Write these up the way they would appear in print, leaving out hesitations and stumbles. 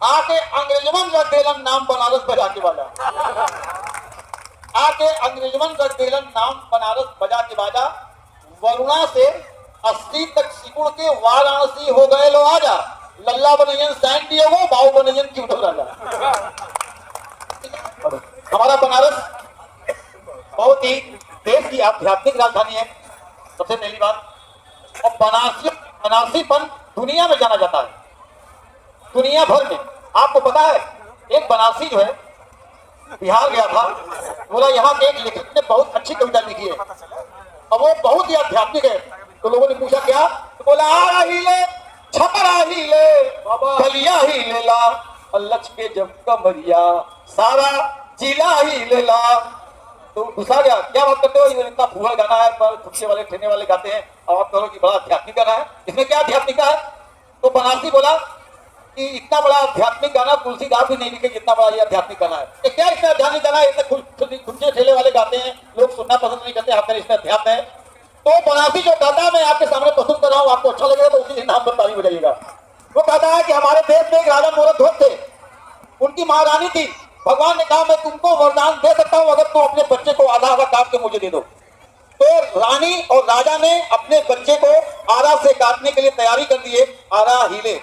आके अंग्रेजमन रख देलन नाम बनारस बजा के बाजा। आके अंग्रेजमन रख देलन नाम बनारस बजा के बाजा। वरुणा से 80 तक सिकुड़ के वाराणसी हो गए लो आजा। लल्ला बनैयन सैन डिएगो, बाबू बनैयन क्यों तो राजा। हमारा बनारस बहुत ही देश की आध्यात्मिक राजधानी है, सबसे पहली बात। और बनारसीपन दुनिया में जाना जाता है, दुनिया भर में। आपको पता है एक बनारसी जो है बिहार गया था, बोला यहाँ के एक लेखक ने बहुत अच्छी कविता लिखी है और वो बहुत ही आध्यात्मिक है। तो लोगों ने पूछा क्या, तो बोला आ ही ले, छपरा ही ले, बलिया ही ले ला, लच के जब कमरिया सारा जिला ही ले ला। तो घुसा गया, क्या बात करते हो, ये इतना फूहड़ गाना है, पर खुदसे वाले ठेने वाले गाते हैं और आप कहो कि बड़ा आध्यात्मिक गाना है, इसमें क्या आध्यात्मिक है। तो बनारसी बोला कि इतना बड़ा आध्यात्मिक गाना तुलसीदास भी नहीं लिखे जितना बड़ा ये आध्यात्मिक गाना है। क्या इसमें आध्यात्मिक गाना है, इतने खुदसे ठेले वाले गाते हैं, लोग सुनना पसंद नहीं करते, आपका इसमें अध्यात्म है। तो बनारसी जो गाता है मैं आपके सामने प्रस्तुत कर रहा हूँ, आपको अच्छा लगेगा तो उसी नाम पर ताली बजाइएगा। वो कहता है कि हमारे देश में एक राजा मोरध्वज थे, उनकी महारानी थी। भगवान ने कहा मैं तुमको वरदान दे सकता हूं अगर तुम अपने बच्चे को आधा आधा काट के मुझे दे दो। तो रानी और राजा ने अपने बच्चे को आधा से काटने के लिए तैयारी कर दिए। आधा हिले,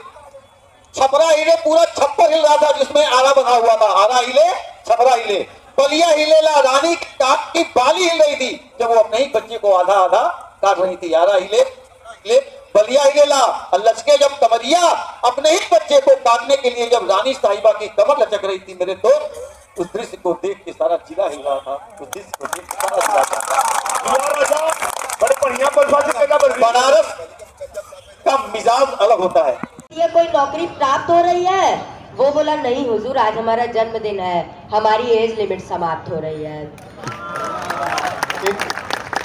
छपरा हिले, पूरा छप्पर हिल रहा था जिसमें आरा बना हुआ था। आरा हिले, छपरा हिले, बलिया हिले ला, रानी की बाली हिल रही थी जब वो अपने ही बच्चे को आधा आधा काट रही थी। आरा हिले, बलिया हिले ला, लचके जब कमरिया, अपने ही बच्चे को काटने के लिए जब रानी साहिबा की कमर लचक रही थी मेरे दोस्त, उस दृश्य को देख के सारा जिला हिल रहा था। उस दृश्य को देख के सारा जिला, बड़े बढ़िया बनारस का मिजाज अलग होता है। ये कोई नौकरी प्राप्त हो रही है? वो बोला नहीं हुजूर, आज हमारा जन्मदिन है, हमारी एज लिमिट समाप्त हो रही है।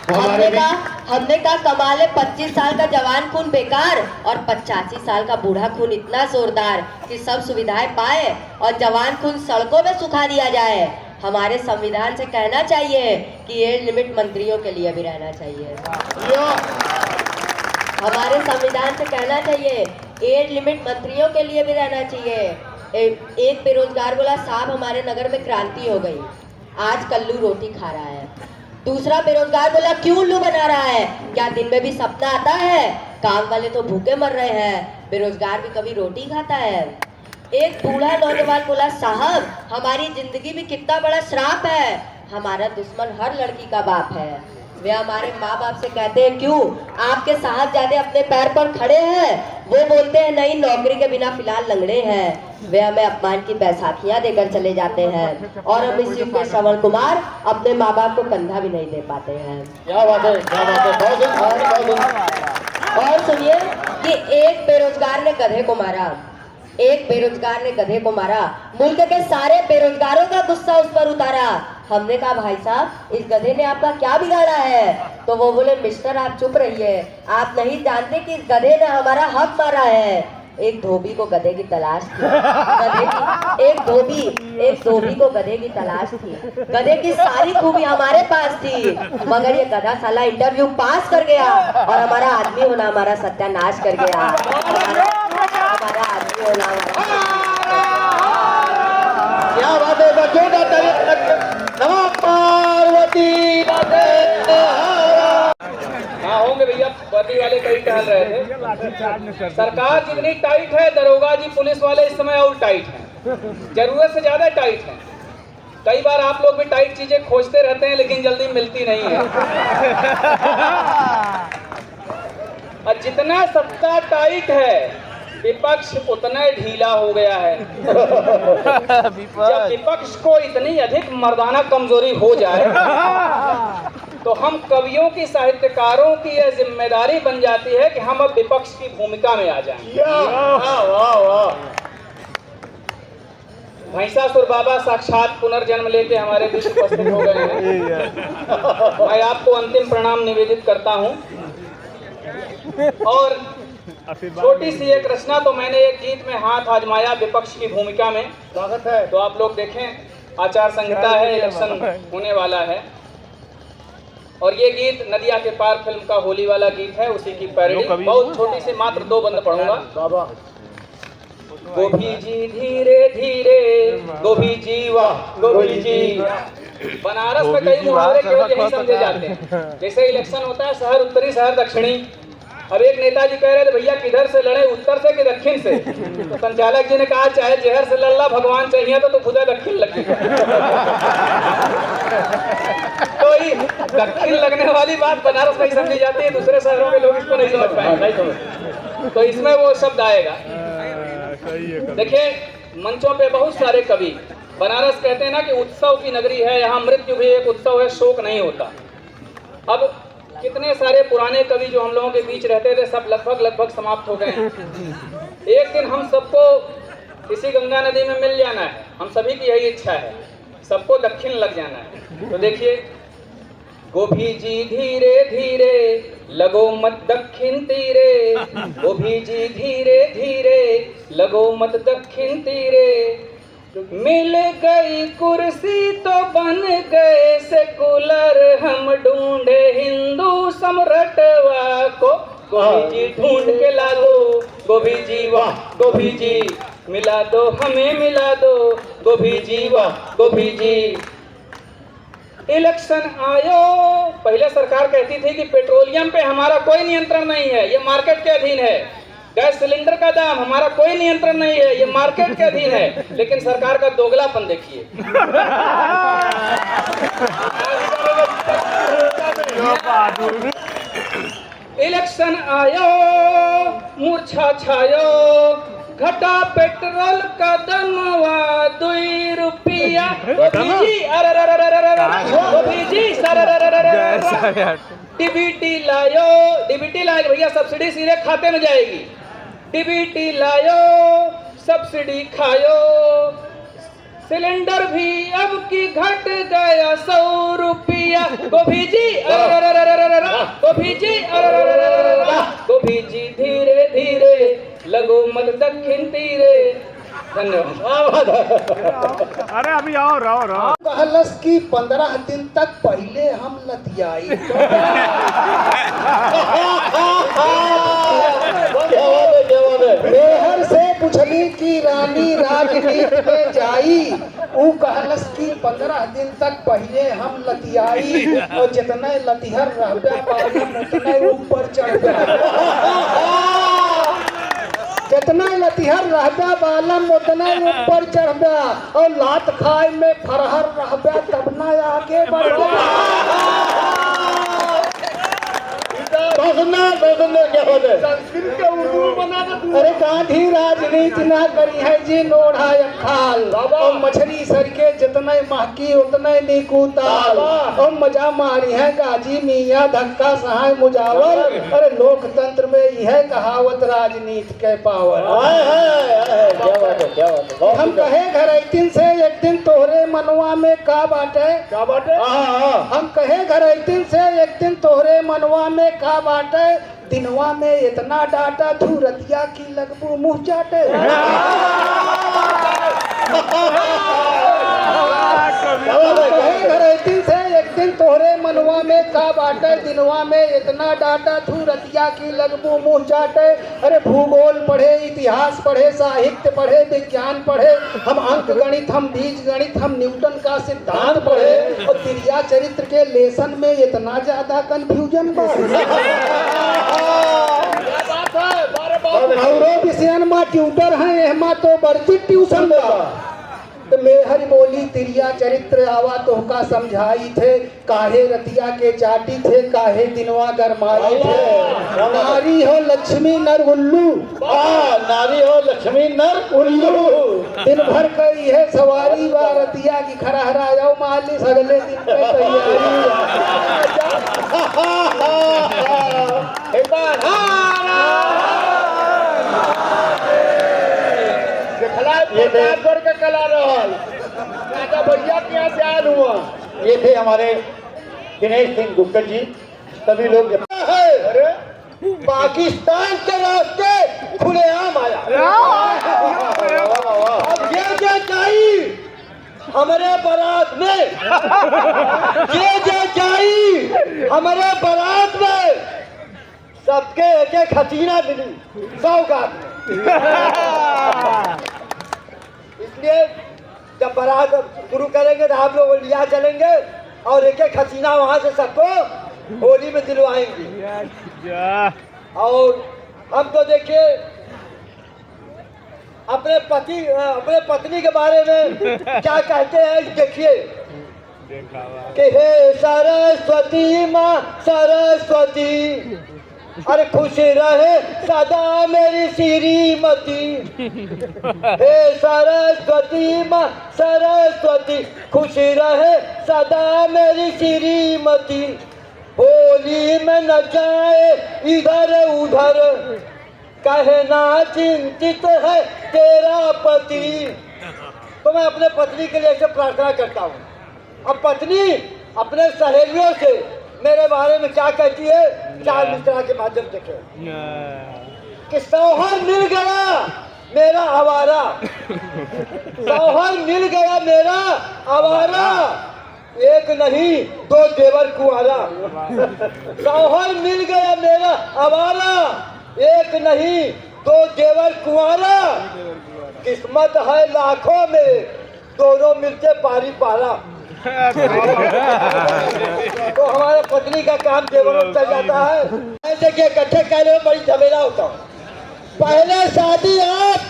हमने कहा कमाल है, 25 साल का जवान खून बेकार और 85 साल का बूढ़ा खून इतना जोरदार कि सब सुविधाएं पाए और जवान खून सड़कों में सुखा दिया जाए। हमारे संविधान से कहना चाहिए कि एज लिमिट मंत्रियों के लिए भी रहना चाहिए। हमारे संविधान से कहना चाहिए एज लिमिट मंत्रियों के लिए भी रहना चाहिए। एक बेरोजगार बोला साहब हमारे नगर में क्रांति हो गई, आज कल्लू रोटी खा रहा है। दूसरा बेरोजगार बोला क्यों उल्लू बना रहा है, क्या दिन में भी सपना आता है, काम वाले तो भूखे मर रहे हैं, बेरोजगार भी कभी रोटी खाता है। एक बूढ़ा नौजवान बोला साहब हमारी जिंदगी भी कितना बड़ा श्राप है, हमारा दुश्मन हर लड़की का बाप है। वे हमारे माँ बाप से कहते हैं क्यों आपके साहबजादे अपने पैर पर खड़े हैं, वो बोलते हैं नहीं नौकरी के बिना फिलहाल लंगड़े हैं। वे हमें अपमान की बैसाखियां देकर चले जाते हैं और हम इस युग के श्रवण कुमार अपने माँ बाप को कंधा भी नहीं दे पाते हैं। क्या बात है, क्या बात है। और सुनिए कि एक बेरोजगार ने गधे को मारा, एक बेरोजगार ने गधे को मारा, मुल्क के सारे बेरोजगारों का गुस्सा उस पर उतारा। हमने कहा भाई साहब इस गधे ने आपका क्या बिगाड़ा है, तो वो बोले मिस्टर आप चुप रहिए, आप नहीं जानते कि इस गधे ने हमारा हक मारा है। एक धोबी को गधे की तलाश थी, एक धोबी को गधे की तलाश थी, गधे की सारी खूबी हमारे पास थी, मगर ये गधा साला इंटरव्यू पास कर गया और हमारा आदमी होना हमारा सत्यानाश कर गया। हमारा आदमी होना क्या बात है, नमः पार्वती। हाँ होंगे भैया, वर्दी वाले कई टहल रहे थे। सरकार जितनी टाइट है, दरोगा जी पुलिस वाले इस समय और टाइट हैं, जरूरत से ज्यादा टाइट हैं। कई बार आप लोग भी टाइट चीजें खोजते रहते हैं लेकिन जल्दी मिलती नहीं है। और जितना सत्ता टाइट है विपक्ष उतना ढीला हो गया है। जब विपक्ष को इतनी अधिक मर्दाना कमजोरी हो जाए तो हम कवियों की साहित्यकारों की यह जिम्मेदारी बन जाती है कि हम अब विपक्ष की भूमिका में आ जाएं। महिषासुर बाबा साक्षात पुनर्जन्म लेके हमारे बीच उपस्थित हो गए हैं। मैं आपको अंतिम प्रणाम निवेदित करता हूं। और छोटी सी एक रचना, तो मैंने एक गीत में हाथ आजमाया विपक्ष की भूमिका में। स्वागत है। तो आप लोग देखें, आचार संहिता है, इलेक्शन होने वाला है और ये गीत नदिया के पार फिल्म का होली वाला गीत है, उसी की पैरोडी। बहुत छोटी सी, मात्र 2 बंद पढ़ूंगा। गोभी जी धीरे धीरे, गोभी जी वाह गोभी जी। बनारस में कई मुहावरे केवल यही समझे जाते हैं। जैसे इलेक्शन होता है, शहर उत्तरी शहर दक्षिणी। अब एक नेताजी कह रहे थे भैया किधर से लड़े, उत्तर से कि दक्षिण से? तो संचालक जी ने कहा चाहे जहर से लड़ ला, भगवान चाहिए तो खुदा दक्षिण लगी। तो ये दक्षिण लगने वाली बात बनारस में ही समझी जाती है, दूसरे शहरों के लोग इसको नहीं समझ पाएंगे। तो इसमें वो शब्द आएगा। देखिए मंचों पे बहुत सारे कवि, बनारस कहते हैं ना कि उत्सव की नगरी है, यहाँ मृत्यु भी एक उत्सव है, शोक नहीं होता। अब कितने सारे पुराने कवि जो हम लोगों के बीच रहते थे सब लगभग समाप्त हो गए। एक दिन हम सबको इसी गंगा नदी में मिल जाना है, हम सभी की यही इच्छा है, सबको दक्षिण लग जाना है। तो देखिए गोभी जी धीरे धीरे लगो मत दक्षिण तीरे, गोभी जी धीरे धीरे लगो मत दक्षिण तीरे। मिल गई कुर्सी तो बन गए सेकुलर, हम ढूंढे हिंदू सम्राटवा को, गोभी जी ढूंढ के ला दो, गोभी जी वाह गोभी जी, मिला दो हमें मिला दो, गोभी जी वाह गोभी जी। इलेक्शन आयो, पहले सरकार कहती थी कि पेट्रोलियम पे हमारा कोई नियंत्रण नहीं है, ये मार्केट के अधीन है। गैस सिलेंडर का दाम हमारा कोई नियंत्रण नहीं है, ये मार्केट के अधीन है। लेकिन सरकार का दोगलापन देखिए। इलेक्शन आयो, मूर्छा छायो, घटा पेट्रोल का दमवा 2 रुपया, गोभी जी गोभी जी डीबीटी लायो, डीबीटी लाएगा भैया, सब्सिडी सीधे खाते में जाएगी। डीबीटी लायो सब्सिडी खायो, सिलेंडर भी अब की घट गया 100 रुपया, गोभी जी गोभी जी गोभी जी धीरे धीरे लगो मत दक्षिण तीरे। धन्यवाद। अरे अभी और कहलस की 15 दिन तक पहले हम लतियाई। बेहर से पूछली की रानी राजनीति में जाई, ऊ कहलस की 15 दिन तक पहले हम लतियाई, और जितने लतिहर रहबे बालम उतने ऊपर चढ़ गया। जितना लतिहर रहबे बालम उतना ऊपर चढ़बे, और लात खाए में फरहर रहबे तब ना आगे बढ़बे। संस्कृत के उर्दू बना दे। अरे गांधी राजनीति ना करी है जी नोढ़ा खाल, और मछली सर के जितने महकी उतने नीकू ताल, और मजा मारी है गाजी मियाँ धक्का सहाय मुजावर। अरे लोकतंत्र में यह कहावत राजनीति के पावर। हम कहे घर एक दिन से एक दिन तोहरे मनवा में का बाटे, हम कहे घर एक दिन से एक दिन तोहरे मनवा में का बाटे, दिनवा में इतना डाटा धूरतिया की लगबू मुँह चाटे। एक दिन तोहरे मनवा में का बाटे, दिनवा में इतना डाटा धूरतिया की लगबू मुँह चाटे। अरे भूगोल पढ़े, इतिहास पढ़े, साहित्य पढ़े, विज्ञान पढ़े, हम अंक गणित, हम बीज गणित, हम न्यूटन का सिद्धांत पढ़े, और तिरिया चरित्र के लेसन में इतना ज्यादा कंफ्यूजन विषयन में ट्यूटर है, एहमा तो बढ़ती ट्यूशन तो मेहर बोली तिरिया चरित्र आवा तो का समझाई थे, काहे रतिया के चाटी थे, काहे दिनवा गरमाई थे। नारी हो लक्ष्मी नर उल्लू, नारी हो लक्ष्मी नर उल्लू, दिन भर कई है सवारी व रतिया की खरहरा जाओ मालिस अगले दिन पे तैयारी। ये कला रहल भैया के यहाँ प्यार हुआ। ये थे हमारे दिनेश सिंह गुप्ता जी। सभी लोग अरे पाकिस्तान के रास्ते खुलेआम आया। अब ये जाई हमारे बारात में, ये जाई हमारे बारात में सबके एक एक हसीना मिली सौगात में। इसलिए जब बारात शुरू करेंगे तो आप लोग लिया चलेंगे और एक एक हसीना वहां से सबको होली में दिलवाएंगे। और हम तो देखिए अपने पत्नी के बारे में क्या कहते हैं, देखिए कि हे सरस्वती माँ सरस्वती, अरे खुश रहे सदा मेरी श्रीमती। हे सरस्वती माँ सरस्वती, खुश रहे सदा मेरी श्रीमती। होली में न जाए इधर उधर, कहना चिंतित है तेरा पति। तो मैं अपने पत्नी के लिए ऐसे प्रार्थना करता हूँ। अब पत्नी अपने सहेलियों से मेरे बारे में क्या कहती है, चार मित्रा के माध्यम से कि सौहर मिल गया मेरा आवारा, सौहर मिल गया मेरा आवारा, एक नहीं दो देवर कुंवारा। सौहर मिल गया मेरा आवारा, एक नहीं दो देवर कुंवारा। किस्मत है लाखों में, दोनों मिलते पारी पारा। तो हमारे पत्नी का काम देवरों में चल जाता है। ऐसे के इकट्ठे कहने में बड़ी झमेला होता हूँ। पहले शादी आप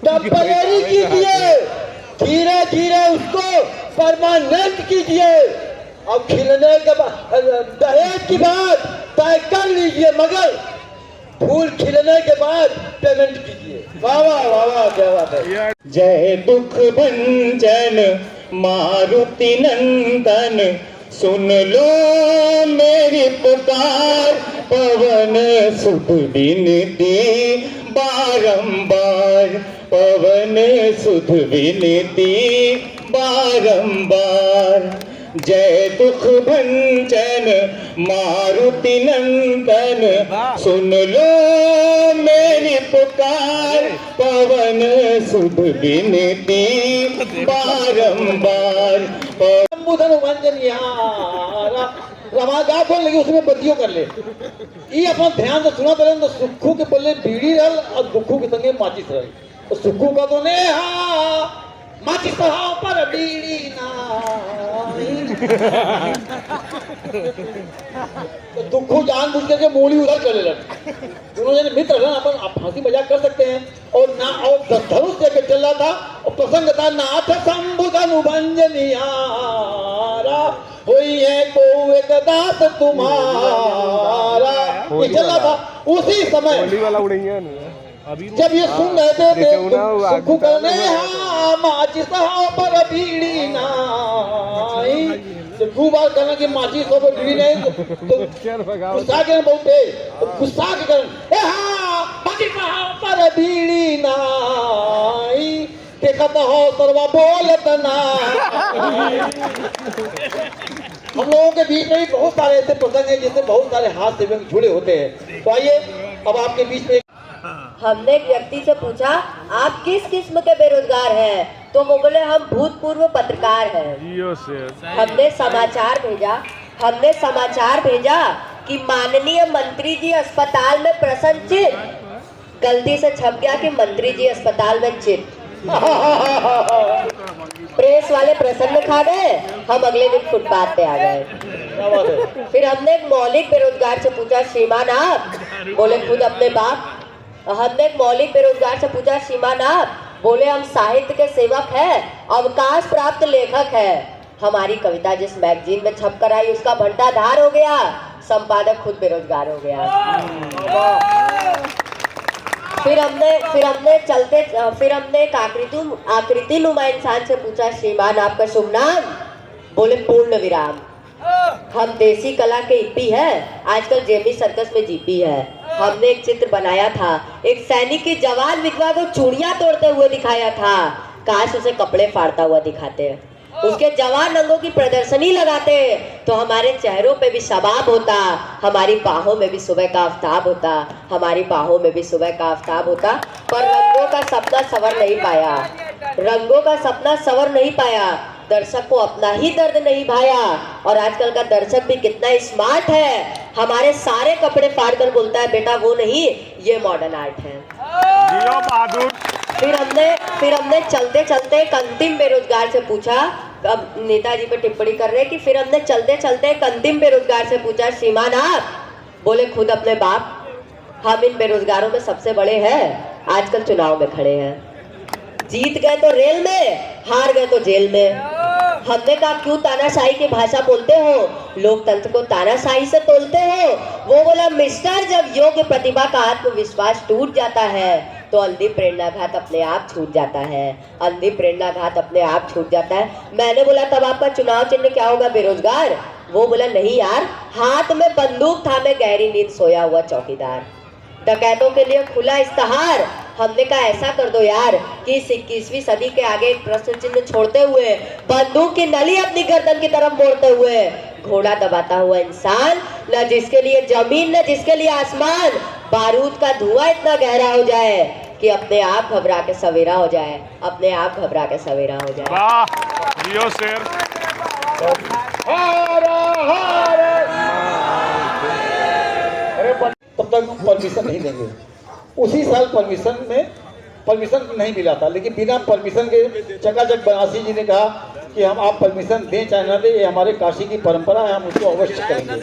टेम्परेरी कीजिए, धीरे धीरे उसको परमानेंट कीजिए, और खिलने के बाद दहेज की बात तय कर लीजिए, मगर फूल खिलने के बाद पेमेंट कीजिए। वाह वाह वाह वाह, क्या बात है। जय दुख भंजन मारुति नंदन, सुन लो मेरी पुकार, पवन सुख विनती बारंबार, पवन सुख विनती बारंबार। जय दुख भंजन मारुति नंदन, सुन लो मेरी पुकार, पवन सुध विनती बारंबार। रमागा बोल लगी उसमें बदियो कर ले, ये अपना ध्यान से सुना पड़े तो सुखू के बोले बीड़ी रल और दुखू के संगे माचिस रल। तो सुखू का तो ने माचिस पर बीड़ी तो दुखू जान बुझ के मूली उधर चले लगे। दोनों जने मित्र हैं, अपन आप हंसी मजाक कर सकते हैं। और ना और धनुष लेकर चल रहा था और प्रसंग था नाथ शंभु अनुभंजनियारा, हुई है को एक दास तुम्हारा, ये चल रहा था। उसी समय जब ये सुन रहे थे सुखू करने माचिस पर बीड़ी नाई, तो दो बार करना कि माचिस पर बीड़ी नहीं, तो गुस्सा के बहुत थे, गुस्सा के कारण माचिस पर बीड़ी नाई, देखा तो हो सर्वा बोलत ना। हम लोगों के बीच में भी बहुत सारे ऐसे प्रसंग हैं जिससे बहुत सारे हाथ से जुड़े होते हैं। तो आइए अब आपके बीच में हमने एक व्यक्ति से पूछा आप किस किस्म के बेरोजगार हैं, तो वो बोले हम भूतपूर्व पत्रकार हैं। हमने समाचार भेजा कि माननीय मंत्री जी अस्पताल में प्रसन्नचित, गलती से छप गया कि मंत्री जी अस्पताल में चित। प्रेस वाले प्रसन्न खा गए, हम अगले दिन फुटपाथ पे आ गए। फिर हमने एक मौलिक बेरोजगार से पूछा श्रीमान आप, बोले खुद अपने बाप। हमने एक मौलिक बेरोजगार से पूछा श्रीमान आप, बोले हम साहित्य के सेवक हैं, अवकाश प्राप्त लेखक हैं। हमारी कविता जिस मैगजीन में छप कर आई उसका भंडाधार हो गया, संपादक खुद बेरोजगार हो गया। फिर हमने एक आकृति नुमा इंसान से पूछा श्रीमान आपका शुभ नाम, बोले पूर्ण विराम। हम देसी कला के इप्पी हैं, आजकल जेमी सर्कस में जीपी है। हमने एक चित्र बनाया था, एक सैनिक की जवान विधवा को चूड़ियां तोड़ते हुए दिखाया था, काश उसे कपड़े फाड़ता हुआ दिखाते, उसके जवान अंगों की प्रदर्शनी लगाते तो हमारे चेहरों पे भी शबाब होता, हमारी बाहों में भी सुबह का आफ्ताब होता, हमारी बाहों में भी सुबह का आफ्ताब होता। पर रंगों का सपना संवर नहीं पाया, रंगों का सपना संवर नहीं पाया, दर्शक को अपना ही दर्द नहीं भाया। और आजकल का दर्शक भी कितना स्मार्ट है, हमारे सारे कपड़े फाड़ कर बोलता है बेटा वो नहीं, ये मॉडर्न आर्ट है। फिर हमने चलते चलते एक अंतिम बेरोजगार से पूछा, अब नेताजी पे टिप्पणी कर रहे हैं कि फिर हमने चलते चलते एक अंतिम बेरोजगार से पूछा, श्रीमान आप? बोले खुद अपने बाप, हम इन बेरोजगारों में सबसे बड़े हैं, आजकल चुनाव में खड़े हैं। जीत गए तो रेल में, हार गए तो जेल में। हमने कहा क्यों तानाशाही की भाषा बोलते हो, लोकतंत्र को तानाशाही से तोलते हो? वो बोला मिस्टर, जब योग्य प्रतिभा का आत्मविश्वास टूट जाता है तो अंधी प्रेरणाघात अपने आप छूट जाता है, अंधी प्रेरणाघात अपने आप छूट जाता है। मैंने बोला तब आपका चुनाव चिन्ह क्या होगा, बेरोजगार? वो बोला नहीं यार, हाथ में बंदूक थामे गहरी नींद सोया हुआ चौकीदार, डकैतों के लिए खुला इस्तेहार। हमने कहा ऐसा कर दो यार कि इस 21वीं सदी के आगे एक प्रश्न चिन्ह छोड़ते हुए, बंदूक की नली अपनी गर्दन की तरफ मोड़ते हुए, घोड़ा दबाता हुआ इंसान, न जिसके लिए जमीन न जिसके लिए आसमान, बारूद का धुआं इतना गहरा हो जाए कि अपने आप घबरा के सवेरा हो जाए, अपने आप घबरा के सवेरा हो जाए। वाह, जियो शेर। तब तक हम परमिशन नहीं देंगे। उसी साल परमिशन नहीं मिला था, लेकिन बिना परमिशन के चकाचक बनारसी जी ने कहा कि हम आप परमिशन दें चाहे ना दें, ये हमारे काशी की परंपरा है, हम उसको अवश्य करेंगे।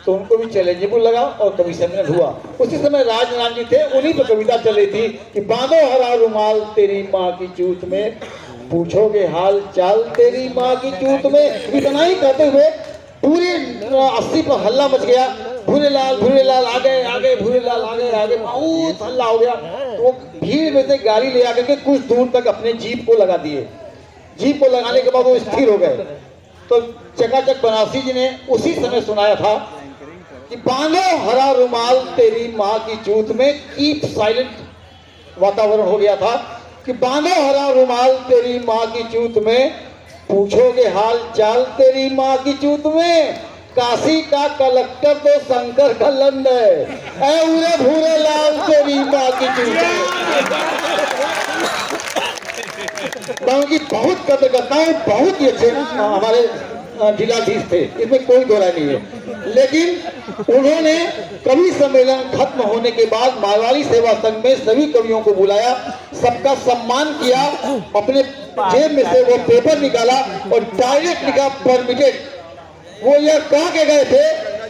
तो उनको भी चैलेंजेबल लगा और कमीशन हुआ। उसी समय राजनारायण जी थे, उन्हीं पर कविता चल रही थी कि बांधो हरा रुमाल तेरी माँ की चूत में, पूछोगे हाल चाल तेरी माँ की चूत में। इतना ही कहते हुए पूरे 80 पर हल्ला मच गया, भूरेलाल आगे भूरेलाल आगे बहुत हल्ला हो गया। तो वो भीड़ में से गाड़ी ले आकर के कुछ दूर तक अपने जीप को लगा दिए। जीप को लगाने के बाद वो स्थिर हो गए। तो चकाचक बनारसी जी ने उसी समय सुनाया था कि बांधो हरा रुमाल तेरी माँ की चूत में, कीप साइलेंट वातावरण हो गया था कि बांधो हरा रुमाल तेरी माँ की चूत में, पूछोगे हाल चाल तेरी माँ की चूत में। काशी का कलेक्टर तो शंकर का लंड है, उरे भूरे लाल तेरी माँ की चूत में। की बहुत कदर करता हूँ, बहुत ही अच्छे हमारे जिलाधीश थे, इसमें कोई दो राय नहीं है। लेकिन उन्होंने कवि सम्मेलन खत्म होने के बाद मारवाड़ी सेवा संघ में सभी कवियों को बुलाया, सबका सम्मान किया, अपने जेब में से वो पेपर निकाला और डायरेक्ट लिखा परमिटेड। वो यह कह के गए थे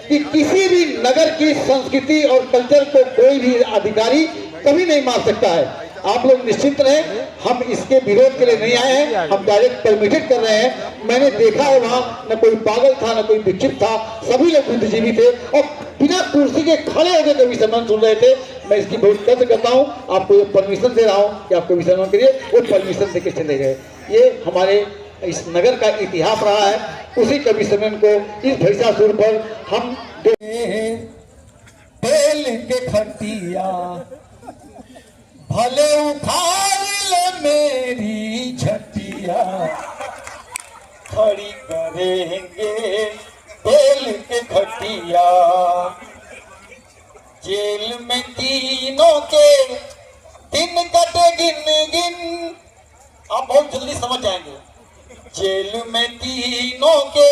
कि किसी भी नगर की संस्कृति और कल्चर को कोई भी अधिकारी कभी नहीं मार सकता है। आप लोग निश्चिंत रहें, हम इसके विरोध के लिए नहीं आए हैं, हम डायरेक्ट परमिटेड कर रहे हैं। मैंने देखा है वहाँ न कोई पागल था न कोई विक्षिप्त था, सभी लोग बुद्धिजीवी थे और बिना कुर्सी के खड़े होकर कवि सम्मेलन सुन रहे थे। मैं इसकी बहुत कदर करता हूँ, आपको ये परमिशन दे रहा हूँ कि आप कवि सम्मेलन करिए। वो परमिशन देके चले गए। ये हमारे इस नगर का इतिहास रहा है। उसी कवि सम्मेलन को इस भैंसासुर पर हम तेल के खटिया भले उखाड़ ले मेरी छटिया, खड़ी करेंगे तेल के खटिया। जेल में तीनों के दिन कटे गिन गिन, आप बहुत जल्दी समझ जाएंगे। जेल में तीनों के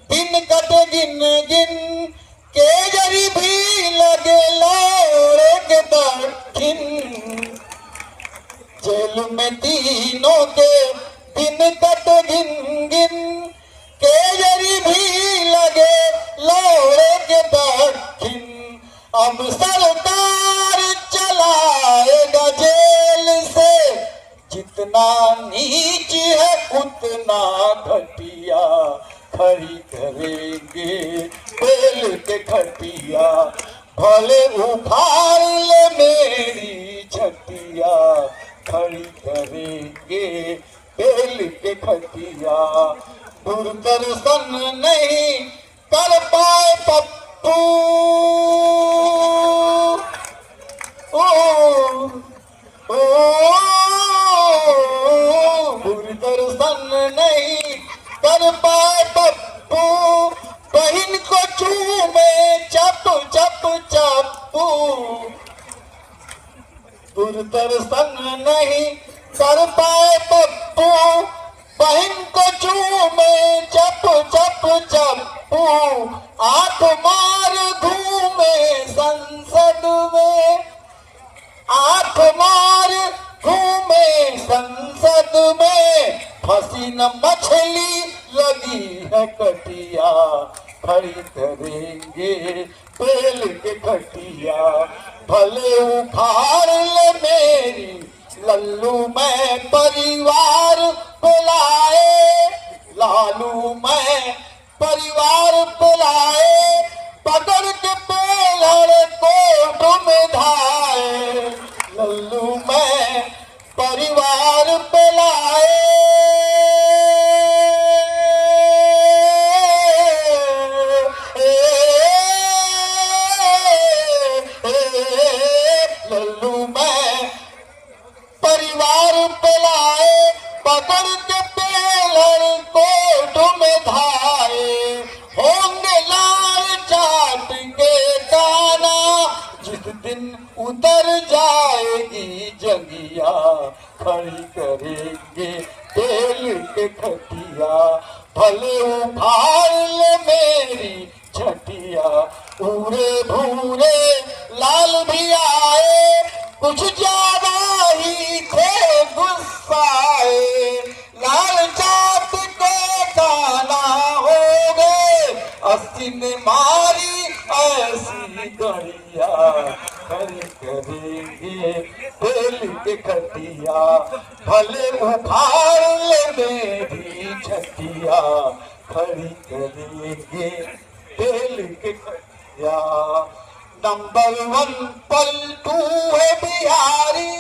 दिन कटे गिन गिन, के जरी भी लगे लौड़े के दक्षिण। जेल में तीनों के दिन कटे गिन गिन, के जरी भी लगे लौड़े के दक्षिण। अब सरकार चलाएगा जेल से, जितना नीच है उतना घटिया, खड़ी करेंगे तेल के खटिया। भले उखाड़ ले मेरी छटिया, खड़ी करेंगे तेल के खटिया। दूरदर्शन नहीं कर पाए पप्पू, दूरदर्शन नहीं कर पाए पप्पू, बहन को चूमे चप चप चप्पू। दूरदर्शन नहीं कर पाए पप्पू, बहन को चूमे चप चप चप्पू। आंख मार घूमे संसद में, आंख मार रेत में फंसी न मछली लगी है कटिया, खड़ी करेंगे बेल के खटिया। भले उखाड़ ले मेरी लल्लू मैं परिवार बुलाए, लालू मैं परिवार बुलाए, पकड़ के पेलर कोट में धाए, लल्लू मैं परिवार बुलाए। लल्लू मैं परिवार बुलाए, पकड़ के पेलर कोट में धाए, होंगे लाल चाट के दाना जिस दिन उतर जाएगी जंगिया, खड़ी करेंगे बेल के खटिया। भले उखाड़ ले मेरी छटिया, पूरे भूरे लाल भी आए, कुछ ज्यादा ही थे गुस्साए, लाल जात के गाना हो गए, 80 ने मारी ऐसी गड़िया, खड़ी करेंगे बेल के खटिया। भले उखाड़ ले मेरी छटिया, खड़ी करेंगे बेल के खटिया। नंबर 1 पलटू है बिहारी,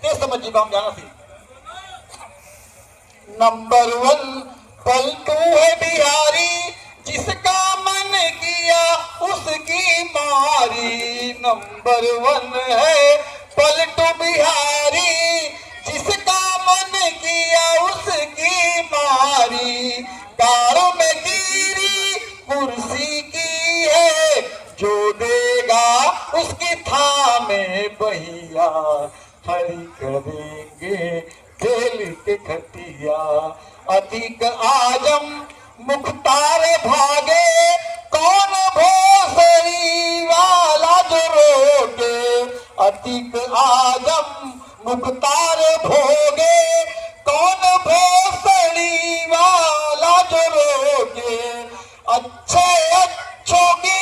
देश समझिएगा हम जाना थी। नंबर 1 पलटू है बिहारी, जिसका मन किया उसकी मारी। नंबर 1 है पलटू बिहारी, जिसका मन किया उसकी मारी। कार में गिरी कुर्सी की है, जो देगा उसकी थामे बहिया, खड़ी करेंगे बेल के खटिया। अतिक आजम मुख्तार भागे, कौन भोसरी वाला जो रोके। अतिक आजम मुख्तार भोगे, कौन भोसरी वाला जो रोके। अच्छे अच्छों की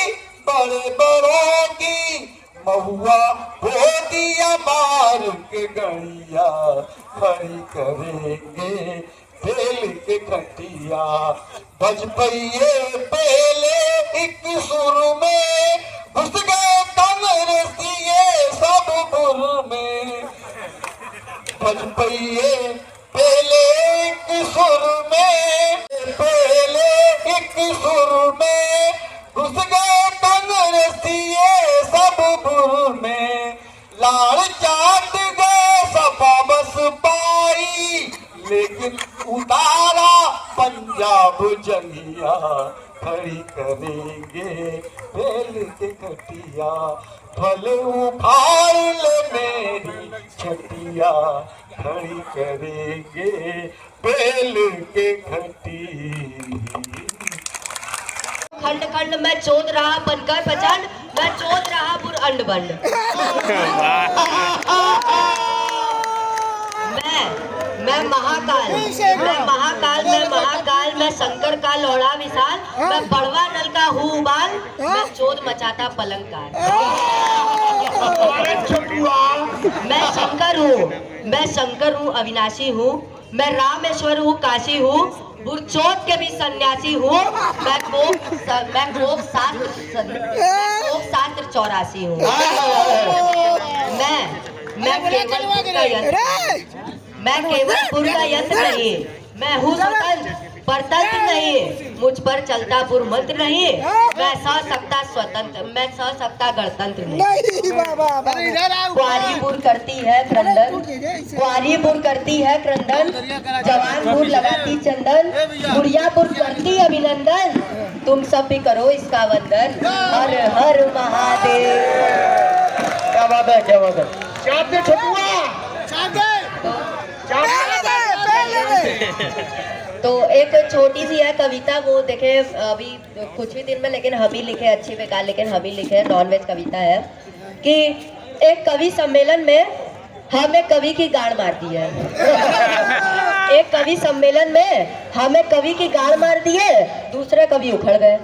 बड़े बड़ों की महुआ बो दिया मार के गड़िया, खड़ी करेंगे बेल के खटिया। बजपइये बेले एक सुर में, घुस गए कांग्रेसिये सब बुर में। बजपइये बेले एक सुर में, बेले एक सुर में, घुस गए कांग्रेसिये सब बुर में। लाड़ चाट गए सपा बस पाई, लेकिन उतारा पंजाब जंगिया, खड़ी करेंगे बेल के खटिया। भले उखाड़ ले मेरी छटिया, खड़ी करेंगे बेल के खटिया। खंड खंड में चोद रहा बनकर प्रचंड, मैं चोद रहा बुर अंड बंड। मैं महाकाल, मैं शंकर का लोड़ा विशाल, मैं बड़वा नल का हूँ उबाल, मैं चोद मचाता पलंकार। मैं शंकर हूँ अविनाशी हूँ, मैं रामेश्वर हूँ काशी हूँ, बुरचोद के भी सन्यासी हूँ, मैं कोप शास्त्र 84 हूँ। मैं केवल का यंत्र नहीं, मैं हूँ स्वतंत्र परतंत्र नहीं, मुझ पर चलता पुरमंत्र नहीं, मैं सशक्ता स्वतंत्र, मैं सशक्ता गणतंत्र नहीं। कुआरीपुर करती है क्रंदन, कुआरीपुर करती है क्रंदन, जवानपुर लगाती चंदन, बुढ़ियापुर करती अभिनंदन, तुम सब भी करो इसका वंदन। हर हर महादेव। क्या बात है, क्या बात है। तो एक छोटी सी है कविता, वो देखे अभी कुछ ही दिन में, लेकिन हम ही लिखे, अच्छी बेकार लेकिन हम ही लिखे, नॉन वेज कविता है कि एक कवि सम्मेलन में हमें कवि की गाड़ मार दी है। एक कवि सम्मेलन में हमें कवि की गाड़ मार दिए, दूसरे कवि उखड़ गए,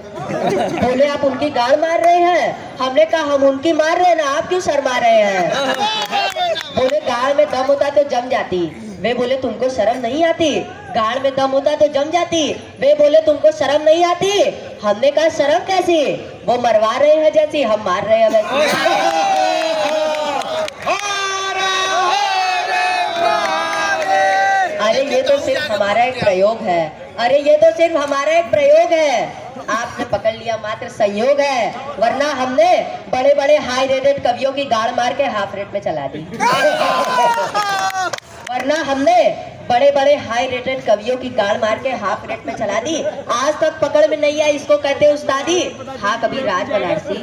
बोले आप उनकी गाड़ मार रहे हैं। हमने कहा हम उनकी मार रहे हैं ना, आप क्यों शर्मा रहे हैं? बोले गाड़ में दम होता तो जम जाती। वे बोले तुमको शर्म नहीं आती? गाड़ में दम होता तो जम जाती। वे बोले तुमको शर्म नहीं आती? हमने कहा शर्म कैसी, वो मरवा रहे हैं जैसी, हम मार रहे हैं वैसी। अरे ये तो सिर्फ हमारा एक प्रयोग है, अरे ये तो सिर्फ हमारा एक प्रयोग है। आपने पकड़ लिया मात्र संयोग है, वरना हमने बड़े बड़े हाई रेटेड कवियों की गाड़ मार के हाफ रेट में चला दी। वरना हमने बड़े बड़े हाई रेटेड कवियों की गाड़ मार के हाफ रेट में चला दी। आज तक पकड़ में नहीं आई, इसको कहते उस्तादी। हाँ कभी राज बनारसी,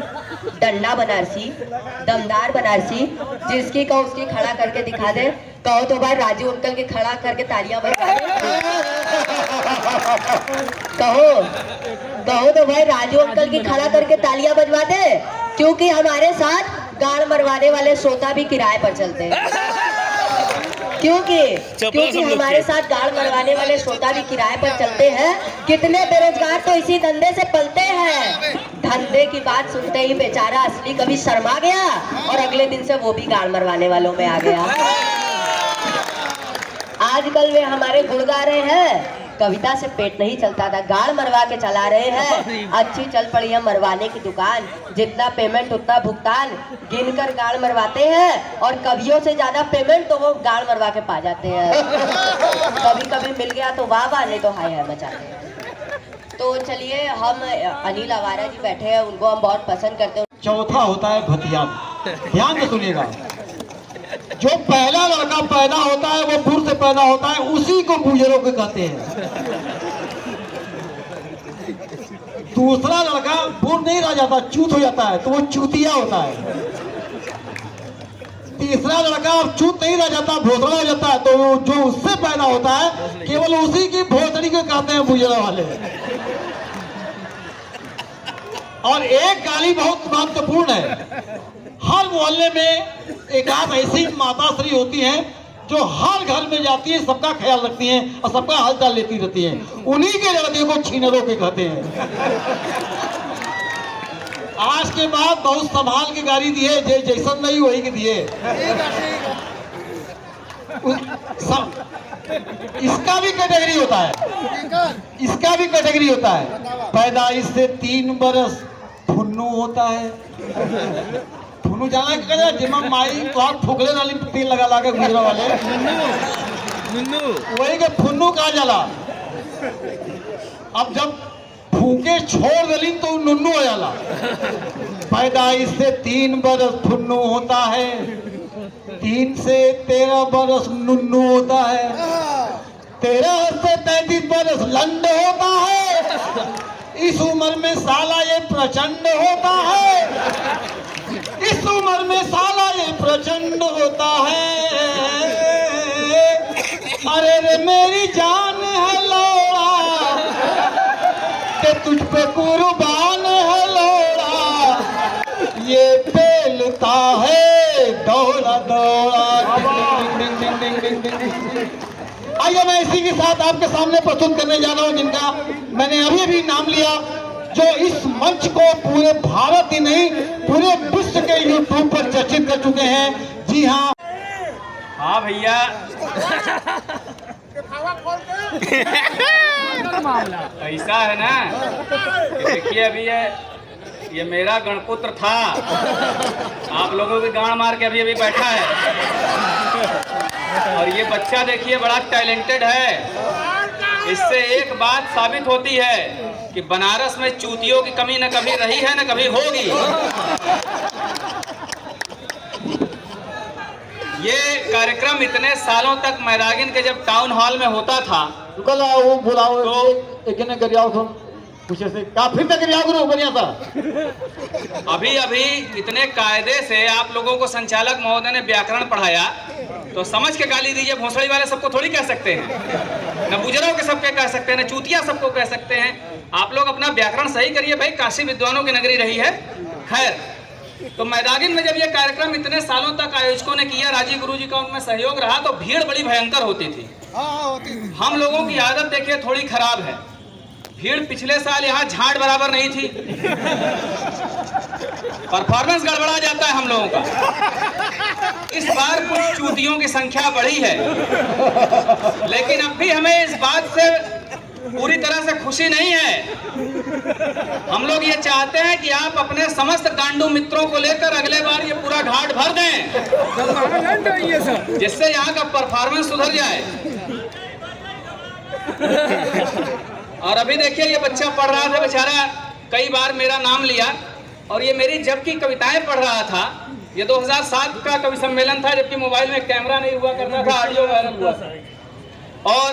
डंडा बनारसी, दमदार बनारसी, जिसकी कहो उसकी खड़ा करके दिखा दे। कहो तो भाई राजू अंकल के खड़ा करके तालियां बजा दे। कहो तो भाई राजू अंकल की खड़ा करके तालियां बजवा दे, क्योंकि हमारे साथ गाड़ मरवाने वाले श्रोता भी किराए पर चलते हैं। क्योंकि हमारे साथ गाड़ मरवाने वाले श्रोता भी किराए पर चलते हैं। कितने बेरोजगार तो इसी धंधे से पलते हैं। धंधे की बात सुनते ही बेचारा असली कभी शर्मा गया और अगले दिन से वो भी गाड़ मरवाने वालों में आ गया। आजकल वे हमारे गुण गा रहे हैं, कविता से पेट नहीं चलता था, गाड़ मरवा के चला रहे हैं। अच्छी चल पड़ी है मरवाने की दुकान, जितना पेमेंट उतना भुगतान, गिनकर गाड़ मरवाते हैं। और कवियों से ज्यादा पेमेंट तो वो गाड़ मरवा के पा जाते हैं। कभी कभी मिल गया तो वाह वाह, नहीं तो हाय हाय मचाते हैं। तो चलिए, हम अनिल अवारा जी बैठे हैं, उनको हम बहुत पसंद करते हैं। चौथा होता है भतियान। ध्यान से सुनिएगा, जो पहला लड़का पैदा होता है वो बुर से पैदा होता है, उसी को बुजरों के कहते हैं। दूसरा लड़का बुर नहीं रह जाता, चूत हो जाता है, तो वो चूतिया होता है। तीसरा लड़का अब चूत नहीं रह जाता, भोसड़ा हो जाता है, तो वो जो उससे पैदा होता है केवल उसी की भोसड़ी को कहते हैं बुजरा वाले। और एक गाली बहुत महत्वपूर्ण है। हर मोहल्ले में एक आध ऐसी माता श्री होती हैं जो हर घर में जाती है, सबका ख्याल रखती हैं और सबका हालचाल लेती रहती हैं। उन्हीं के लड़के को छीनरों के कहते हैं। आज के बाद बहुत संभाल के गाड़ी दिए, जैसन नहीं वही के दिए। इसका भी कैटेगरी होता है, इसका भी कैटेगरी होता है। पैदाइश से 3 बरस फुन्नू होता है। फुन्नू जाना है क्या, जिमा माई तो आप फुकले वाली तेल लगा ला के गुजरा वाले, वही के फुन्नू कहा जाला। अब जब फूके छोड़ दली तो नुन्नू हो जाला। पैदाइश से 3 बरस फुन्नू होता है, 3 से 13 बरस नुन्नू होता है, 13 से 33 बरस लंड होता है। इस उम्र में साला ये प्रचंड होता है, इस उम्र में साला ये प्रचंड होता है। अरे रे मेरी जान है लोड़ा, के तुझ पे कुर्बान है लोड़ा, ये पेलता है दौड़ा दौड़ा। आइए, मैं इसी के साथ आपके सामने प्रस्तुत करने जा रहा हूं, जिनका मैंने अभी नाम लिया, जो इस मंच को पूरे भारत ही नहीं पूरे विश्व के यूट्यूब पर चर्चित कर चुके हैं। जी हाँ, हाँ भैया, ऐसा है ना, देखिए अभी ये मेरा गणपुत्र था, आप लोगों की गाड़ मार के अभी बैठा है। और ये बच्चा देखिए बड़ा टैलेंटेड है। इससे एक बात साबित होती है कि बनारस में चूतियों की कमी न कभी रही है न कभी होगी। ये कार्यक्रम इतने सालों तक मैदागिन के जब टाउन हॉल में होता था, कल वो बुलाओ तो एक ने गरियाओ तो कुछ ऐसे काफी तक गरियाओ करो बढ़िया था। अभी इतने कायदे से आप लोगों को संचालक महोदय ने व्याकरण पढ़ाया, तो समझ के गाली दीजिए। भोसड़ी वाले सबको थोड़ी कह सकते हैं, न बुजुर्गों के सबके कह सकते हैं, न चूतिया सबको कह सकते हैं। आप लोग अपना व्याकरण सही करिए भाई, काशी विद्वानों की नगरी रही है। खैर, तो मैदागिन में जब ये कार्यक्रम इतने सालों तक आयोजकों ने किया, राजीव गुरु जी का उनमें सहयोग रहा, तो भीड़ बड़ी भयंकर होती थी। हम लोगों की आदत देखिए थोड़ी खराब है। भीड़ पिछले साल यहाँ झाड़ बराबर नहीं थी, परफॉर्मेंस गड़बड़ा जाता है हम लोगों का। इस बार कुछ चूतियों की संख्या बढ़ी है, लेकिन अब भी हमें इस बात से पूरी तरह से खुशी नहीं है। हम लोग ये चाहते हैं कि आप अपने समस्त गांडू मित्रों को लेकर अगले बार ये पूरा घाट भर दें, जिससे यहाँ का परफॉर्मेंस सुधर जाए। और अभी देखिए ये बच्चा पढ़ रहा था बेचारा, कई बार मेरा नाम लिया, और ये मेरी जब की कविताएं पढ़ रहा था। ये 2007 का कवि सम्मेलन था, जबकि मोबाइल में कैमरा नहीं हुआ करता था, ऑडियो वायरल हुआ था। और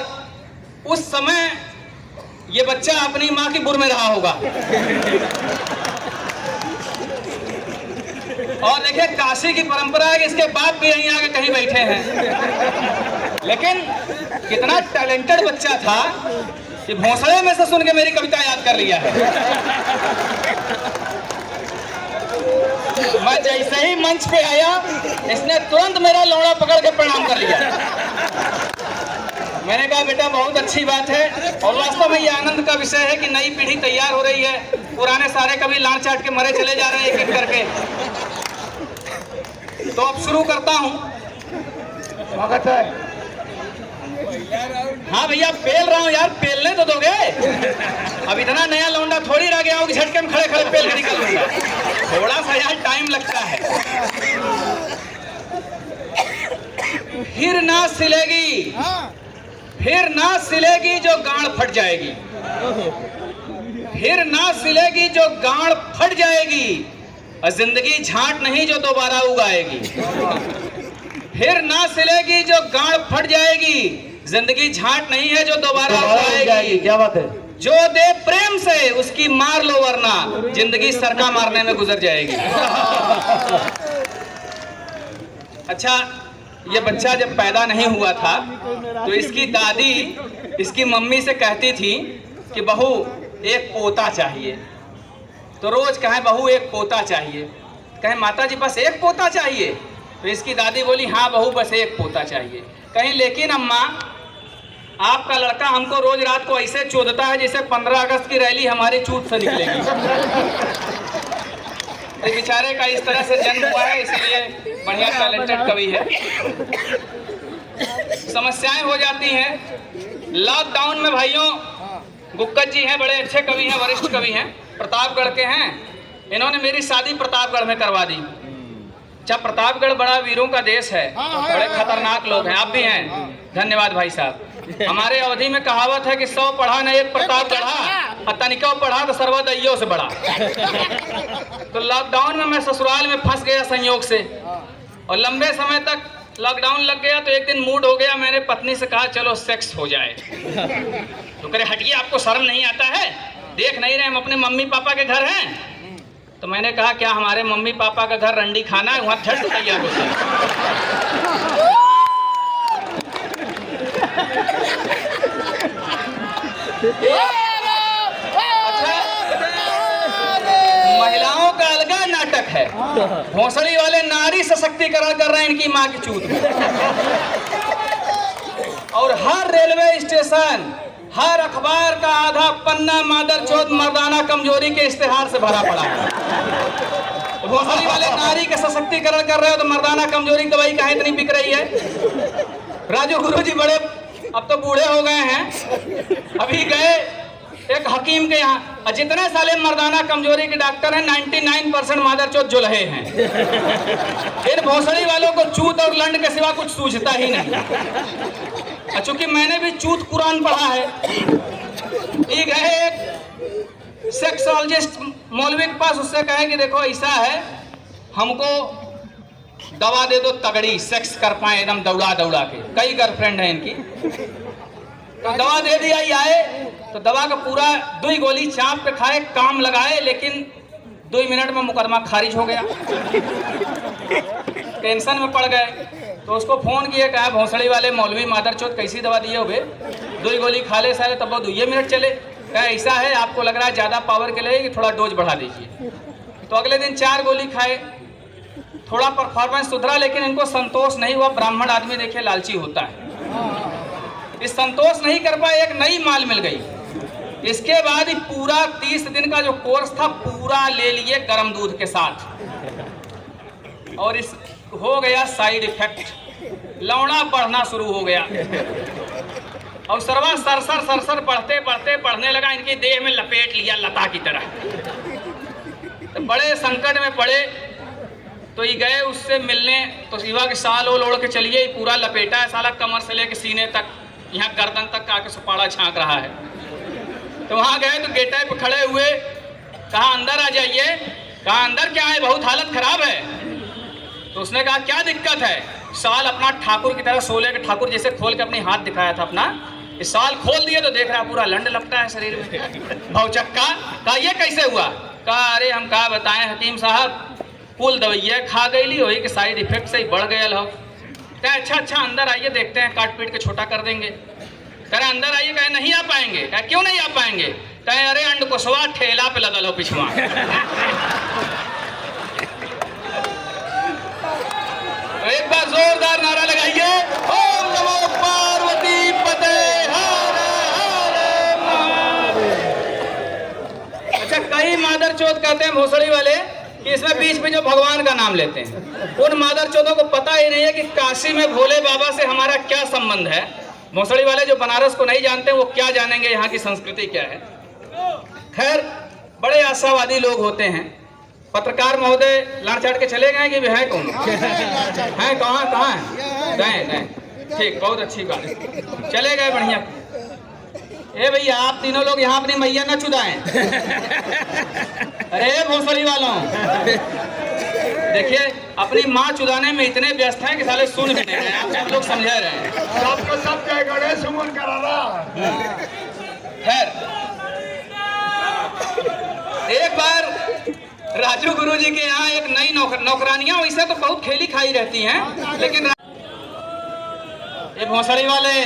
उस समय ये बच्चा अपनी माँ की बुर में रहा होगा। और देखिए काशी की परंपरा है कि इसके बाप भी यहीं आके कहीं बैठे हैं, लेकिन कितना टैलेंटेड बच्चा था कि भोसले में से सुन के मेरी कविता याद कर लिया है। मैं जैसे ही मंच पे आया, इसने तुरंत मेरा लौड़ा पकड़ के प्रणाम कर लिया। मैंने कहा बेटा बहुत अच्छी बात है, और वास्तव में ये आनंद का विषय है कि नई पीढ़ी तैयार हो रही है, पुराने सारे कभी लाड़ चाट के मरे चले जा रहे हैं एक एक करके। तो अब शुरू करता हूँ। स्वागत है। हाँ भैया पेल रहा हूँ यार, पेलने तो दोगे। अब इतना नया लौंडा थोड़ी रह गया हूँ कि झटके में खड़े खड़े पेल के निकल लूंगा, थोड़ा सा यार टाइम लगता है। फिर ना सिलेगी, फिर ना सिलेगी जो गांड फट जाएगी, फिर ना सिलेगी जो गांड फट जाएगी, और जिंदगी झांट नहीं जो दोबारा उगाएगी। फिर ना सिलेगी जो गांड फट जाएगी, जिंदगी झांट नहीं है जो दोबारा उगाएगी। क्या बात है। जो दे प्रेम से उसकी मार लो, वरना जिंदगी सरका मारने में गुजर जाएगी। अच्छा, ये बच्चा जब पैदा नहीं हुआ था तो इसकी दादी इसकी मम्मी से कहती थी कि बहू एक पोता चाहिए। तो रोज कहे बहू एक पोता चाहिए, कहे माता जी बस एक पोता चाहिए। तो इसकी दादी बोली हाँ बहू बस एक पोता चाहिए। कहीं लेकिन अम्मा आपका लड़का हमको रोज रात को ऐसे चोदता है जैसे 15 अगस्त की रैली हमारी चूत से निकलेगी। तो बेचारे का इस तरह से जन्म हुआ है, इसलिए बढ़िया टैलेंटेड कवि है। समस्याएं हो जाती हैं लॉकडाउन में। भाइयों गुक्कत जी हैं, बड़े अच्छे कवि हैं, वरिष्ठ कवि हैं, प्रतापगढ़ के हैं। इन्होंने मेरी शादी प्रतापगढ़ में करवा दी। अच्छा, प्रतापगढ़ बड़ा वीरों का देश है, बड़े खतरनाक लोग हैं, आप भी हैं। धन्यवाद भाई साहब। हमारे अवधि में कहावत है कि 100 पढ़ा न एक प्रताप बढ़ा, और तनिको पढ़ा तो सर्वदैयों से बड़ा। तो लॉकडाउन में मैं ससुराल में फंस गया संयोग से, और लंबे समय तक लॉकडाउन लग गया। तो एक दिन मूड हो गया, मैंने पत्नी से कहा चलो सेक्स हो जाए। तो कह रहे हटिए, आपको शर्म नहीं आता है, देख नहीं रहे हम अपने मम्मी पापा के घर हैं। तो मैंने कहा क्या हमारे मम्मी पापा का घर रंडी खाना है, वहाँ झट तैयार होता है। अच्छा, महिलाओं का अलग नाटक है। भोसड़ी वाले नारी सशक्तिकरण कर रहे हैं इनकी माँ की चूत में। और हर रेलवे स्टेशन, हर अखबार का आधा पन्ना मादर चौथ मर्दाना कमजोरी के इश्तेहार से भरा पड़ा है। भोसड़ी वाले नारी का सशक्तिकरण कर रहे हो तो मर्दाना कमजोरी की दवाई कहाँ इतनी बिक रही है। राजू गुरु जी बड़े अब तो बूढ़े हो गए हैं, अभी गए एक हकीम के यहाँ, जितने साले मर्दाना कमजोरी के डॉक्टर हैं 99% मादरचोद जुल्हे हैं। इन भोसड़ी वालों को चूत और लंड के सिवा कुछ सूझता ही नहीं। चूंकि मैंने भी चूत कुरान पढ़ा है। एक है एक सेक्सोलॉजिस्ट मौलवी के पास, उससे कहे कि देखो ऐसा है, हमको दवा दे दो तगड़ी, सेक्स कर पाए एकदम दौड़ा दौड़ा के। कई गर्लफ्रेंड है इनकी। तो दवा दे दिया, ही आए तो दवा का पूरा 2 गोली चाप पे खाए, काम लगाए, लेकिन 2 मिनट में मुकदमा खारिज हो गया। टेंशन में पड़ गए। तो उसको फोन किया, कहा भोसड़ी वाले मौलवी मादरचोद कैसी दवा दिए हो बे, 2 गोली खा ले सारे, तब वो 2 मिनट चले। कहा ऐसा है आपको लग रहा है ज़्यादा पावर के लिए कि थोड़ा डोज बढ़ा दीजिए। तो अगले दिन 4 गोली खाए, थोड़ा परफॉर्मेंस सुधरा, लेकिन इनको संतोष नहीं हुआ। ब्राह्मण आदमी देखिए लालची होता है, इस संतोष नहीं कर पाए, एक नई माल मिल गई। इसके बाद ही पूरा 30 दिन का जो कोर्स था पूरा ले लिए गर्म दूध के साथ, और इस हो गया साइड इफेक्ट, लौड़ा बढ़ना शुरू हो गया और सरवा सरसर पढ़ने लगा, इनकी देह में लपेट लिया लता की तरह। तो बड़े संकट में पड़े, तो ये गए उससे मिलने, तो शिवा के साल ओढ़ के चलिए, पूरा लपेटा है साला, कमर से लेके सीने तक, यहाँ गर्दन तक आके सुपाड़ा झांक रहा है। तो वहाँ गए तो गेटा पे खड़े हुए, कहा अंदर आ जाइए। कहा अंदर क्या है, बहुत हालत खराब है। तो उसने कहा क्या दिक्कत है। साल अपना ठाकुर की तरह, सोले के ठाकुर जैसे खोल के अपनी हाथ दिखाया था अपना, इस साल खोल दिए तो देख रहा पूरा लंड लपटा है शरीर में, भौचक्का। कहा ये कैसे हुआ। कहा अरे हम कहा बताएं हकीम साहब, कुल दवाइयाँ खा गई हो कि साइड इफेक्ट से ही बढ़ गया हो। कहा अच्छा अंदर आइए, देखते हैं, काट पीट के छोटा कर देंगे। कह रहे अंदर आइए। कहे नहीं आ पाएंगे। कहे क्यों नहीं आ पाएंगे। कहे अरे अंड कोसवा ठेला पे लदल हो पिछवा। तो एक बार जोरदार नारा लगाइए, ओम नमो पार्वती पते हर हर महादेव। अच्छा, कई मादर चौथ कहते हैं भोसड़ी वाले कि इसमें बीच में जो भगवान का नाम लेते हैं, उन मादर चौथों को पता ही नहीं है कि काशी में भोले बाबा से हमारा क्या संबंध है। भोसड़ी वाले जो बनारस को नहीं जानते वो क्या जानेंगे यहाँ की संस्कृति क्या है। खैर, बड़े आशावादी लोग होते हैं। पत्रकार महोदय लाड़ चाट के चले गए कि है कौन है, कहाँ है, गए, ठीक, बहुत अच्छी बात, चले गए, बढ़िया। ए भैया आप तीनों लोग यहाँ अपनी मैया न चुदाएं। अरे भोसड़ी वालों, देखिए अपनी माँ चुदाने में इतने व्यस्त हैं कि साले सुन भी नहीं रहे, आप सब लोग समझा रहे हैं। सबको सब जय गणेश सुमन करा रहा। खैर, एक बार राजू गुरुजी के यहाँ एक नई नौकरानियां, वैसे तो बहुत खेली खाई रहती हैं, लेकिन ये भोसड़ी वाले,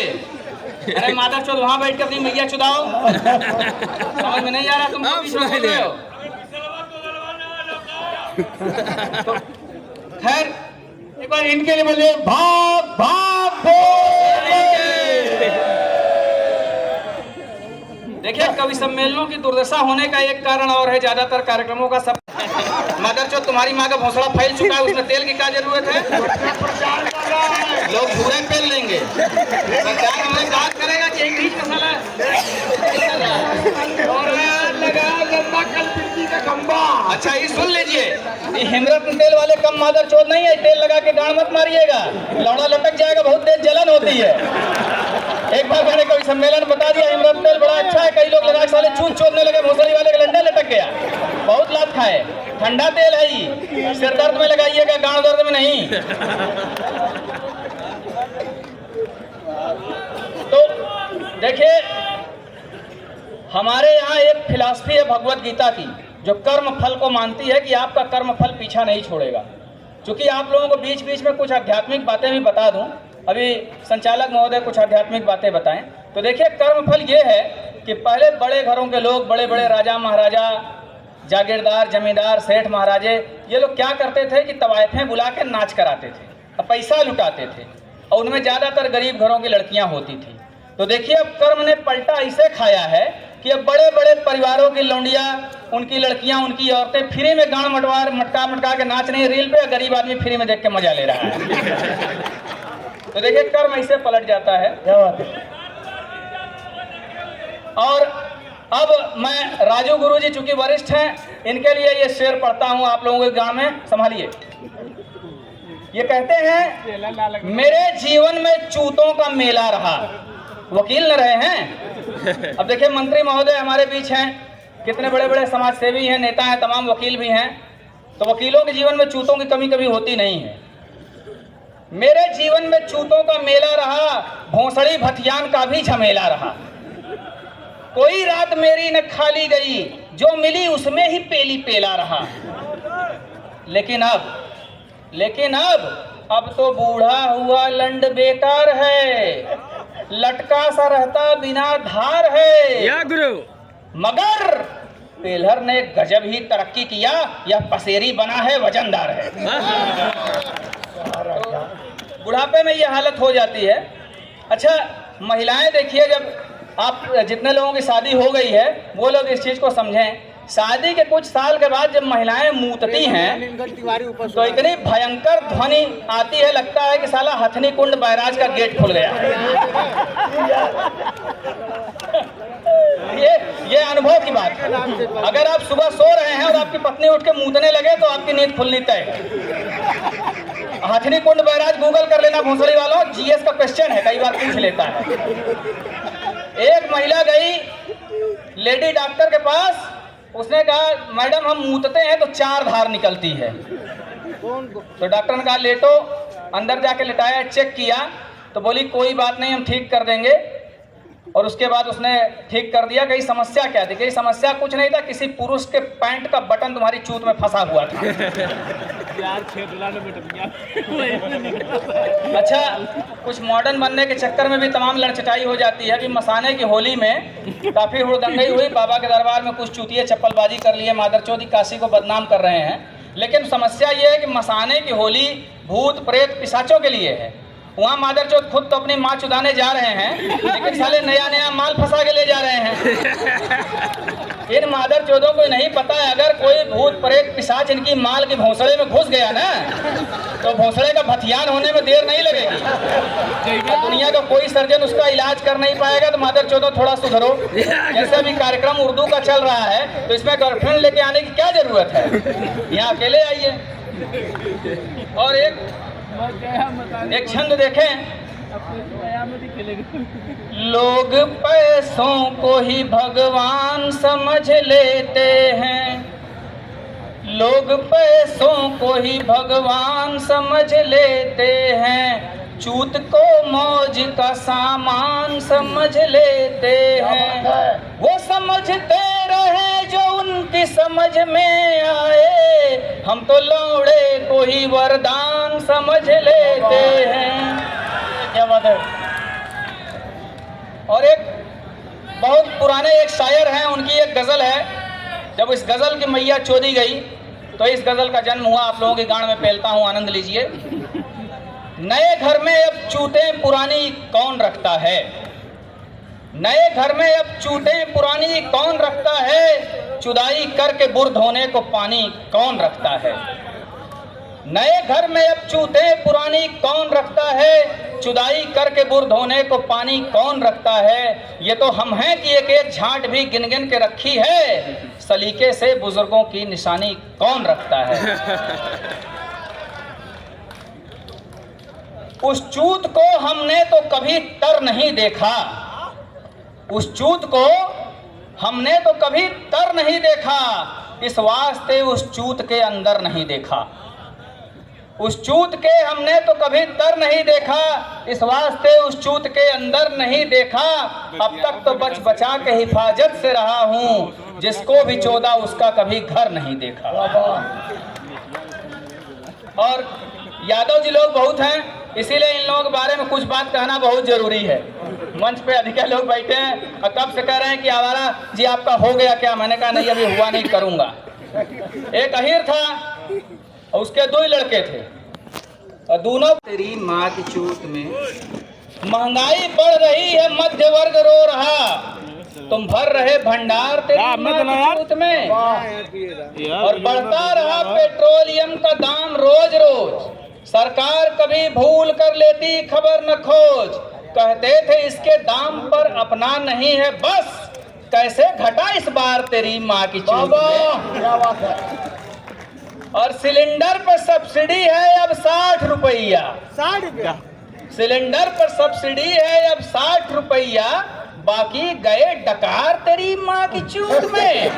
अरे माता चौथ वहां बैठ के अपनी मैया चुदाओ। समझ में नहीं आ रहा, तुम बोल रहे हो। तो खैर एक बार इनके लिए बोलिए भाग भाग देखिए, कवि सम्मेलनों की दुर्दशा होने का एक कारण और है, ज्यादातर कार्यक्रमों का सब मदर चौथ तुम्हारी माँ का भोसड़ा फैल चुका है, उसमें तेल की क्या जरूरत है। लोग पूरे पेल लेंगे, सरकार हमें बात करेगा कि एक बीच मसाला का खंबा। अच्छा ये सुन लीजिए, ये हिमरत तेल वाले कम मादर चौथ नहीं है, तेल लगा के गाड़ मत मारिएगा, लौड़ा लटक जाएगा, बहुत तेज जलन होती है। एक बार मैंने कभी सम्मेलन बता दिया हिमरत तेल बड़ा अच्छा है, कई लोग लगा साले चून चोदने लगे, भोसड़ी वाले का लंडा लटक गया, बहुत लाभ खाए। ठंडा तेल है ही, सिर दर्द में लगाइएगा, गांड दर्द में नहीं। तो देखिए, हमारे यहाँ एक फिलॉसफी है भगवत गीता की, जो कर्म फल को मानती है कि आपका कर्म फल पीछा नहीं छोड़ेगा। क्योंकि आप लोगों को बीच बीच में कुछ आध्यात्मिक बातें भी बता दूं, अभी संचालक महोदय कुछ आध्यात्मिक बातें बताएं। तो देखिए, कर्म फल ये है कि पहले बड़े घरों के लोग, बड़े बड़े राजा महाराजा, जागीरदार, जमींदार, सेठ महाराजे, ये लोग क्या करते थे कि तवायफें बुला के नाच कराते थे और पैसा लुटाते थे, और उनमें ज़्यादातर गरीब घरों की लड़कियां होती थी। तो देखिए, अब कर्म ने पलटा ऐसे खाया है कि अब बड़े बड़े परिवारों की लौंडिया, उनकी लड़कियां, उनकी औरतें फ्री में गांड मटका के नाच रही रील पे, गरीब आदमी फ्री में देख के मजा ले रहा है। तो देखिए, कर्म ऐसे पलट जाता है। और अब मैं राजू गुरुजी चूंकि वरिष्ठ हैं, इनके लिए ये शेर पढ़ता हूं आप लोगों के गांव में, संभालिए। ये कहते हैं, मेरे जीवन में चूतों का मेला रहा। वकील न रहे हैं। अब देखिए, मंत्री महोदय हमारे बीच हैं, कितने बड़े बड़े समाज सेवी हैं, नेता हैं, तमाम वकील भी हैं। तो वकीलों के जीवन में चूतों की कमी कभी होती नहीं है। मेरे जीवन में चूतों का मेला रहा, भोसड़ी भथियान का भी झमेला रहा। कोई रात मेरी न खाली गई, जो मिली उसमें ही पेली पेला रहा। लेकिन अब तो बूढ़ा हुआ लंड बेकार है, लटका सा रहता बिना धार है। या गुरु, मगर पेलहर ने गजब ही तरक्की किया, यह पसेरी बना है, वजनदार है। तो बुढ़ापे में यह हालत हो जाती है। अच्छा, महिलाएं देखिए, जब आप जितने लोगों की शादी हो गई है वो लोग इस चीज़ को समझें, शादी के कुछ साल के बाद जब महिलाएं मूतती हैं तो इतनी भयंकर ध्वनि आती है, लगता है कि साला हथनी कुंड बैराज का गेट खुल गया। ये अनुभव की बात है। अगर आप सुबह सो रहे हैं और आपकी पत्नी उठ के मूतने लगे तो आपकी नींद खुलनी तय। हथनी कुंड बैराज गूगल कर लेना भोसड़ी वालों, जीएस का क्वेश्चन है, कई बार पूछ लेता है। एक महिला गई लेडी डॉक्टर के पास, उसने कहा मैडम हम मूतते हैं तो 4 धार निकलती है। तो डॉक्टर ने कहा लेटो, अंदर जाके लिटाया, चेक किया तो बोली कोई बात नहीं, हम ठीक कर देंगे। और उसके बाद उसने ठीक कर दिया। कहीं समस्या क्या थी? कहीं समस्या कुछ नहीं था, किसी पुरुष के पैंट का बटन तुम्हारी चूत में फंसा हुआ था। अच्छा, कुछ मॉडर्न बनने के चक्कर में भी तमाम लड़चटाई हो जाती है। अभी मसाने की होली में काफ़ी हुड़दंगई हुई, बाबा के दरबार में कुछ चूतिए चप्पलबाजी कर लिए, मादरचोदी काशी को बदनाम कर रहे हैं। लेकिन समस्या ये है कि मसाने की होली भूत प्रेत पिशाचों के लिए है। वहाँ मादरचोद खुद तो अपनी माँ चुदाने जा रहे हैं, लेकिन साले नया नया माल फंसा के ले जा रहे हैं। इन मादरचोदों को नहीं पता है, अगर कोई भूत प्रेत पिशाच इनकी माल की भोंसले में घुस गया ना तो भोंसले का भथियान होने में देर नहीं लगेगी। दुनिया का कोई सर्जन उसका इलाज कर नहीं पाएगा। तो मादरचोदों थोड़ा सुधरो। जैसे अभी कार्यक्रम उर्दू का चल रहा है तो इसमें गर्लफ्रेंड लेके आने की क्या जरूरत है? यहाँ अकेले आइए। और एक छंद देखें, लोग पैसों को ही भगवान समझ लेते हैं, लोग पैसों को ही भगवान समझ लेते हैं, चूत को मौज का सामान समझ लेते हैं। वो समझते रहे जो उनकी समझ में आए, हम तो लौड़े को ही वरदान समझ लेते हैं। क्या बात है। और एक बहुत पुराने एक शायर हैं, उनकी एक गज़ल है। जब इस गज़ल की मैया चोदी गई तो इस गज़ल का जन्म हुआ। आप लोगों की गान में पेलता हूँ, आनंद लीजिए। नए घर में अब चूतें पुरानी कौन रखता है, नए घर में अब चूतें पुरानी कौन रखता है, चुदाई करके बुर धोने को पानी कौन रखता है। नए घर में अब चूतें पुरानी कौन रखता है, चुदाई करके बुर धोने को पानी कौन रखता है। ये तो हम हैं कि एक एक झांट भी गिन गिन के रखी है, सलीके से बुजुर्गों की निशानी कौन रखता है। उस चूत को हमने तो कभी तर नहीं देखा, उस चूत को हमने तो कभी तर नहीं देखा, इस वास्ते उस चूत के अंदर नहीं देखा। उस चूत के हमने तो कभी तर नहीं देखा, इस वास्ते उस चूत के अंदर नहीं देखा। अब तक तो बच बचा के हिफाजत से रहा हूँ, जिसको भी चोदा उसका कभी घर नहीं देखा। और यादव जी लोग बहुत हैं, इसीलिए इन लोगों के बारे में कुछ बात कहना बहुत जरूरी है। मंच पे अधिक लोग बैठे हैं और कब से कह रहे हैं कि आवारा जी आपका हो गया क्या? मैंने कहा नहीं, अभी हुआ नहीं, करूंगा। एक अहीर था और उसके 2 लड़के थे और दोनों तेरी माँ की चूत में महंगाई बढ़ रही है, मध्य वर्ग रो रहा, तुम भर रहे भंडार तेरी माँ की चूत में, और बढ़ता रहा पेट्रोलियम का दाम रोज रोज, सरकार कभी भूल कर लेती खबर न खोज, कहते थे इसके दाम पर अपना नहीं है बस, कैसे घटा इस बार तेरी माँ की चूत में। और सिलेंडर पर सब्सिडी है अब 60 रुपया, 60 रुपया सिलेंडर पर सब्सिडी है अब 60 रुपया, बाकी गए डकार तेरी माँ की चूत में।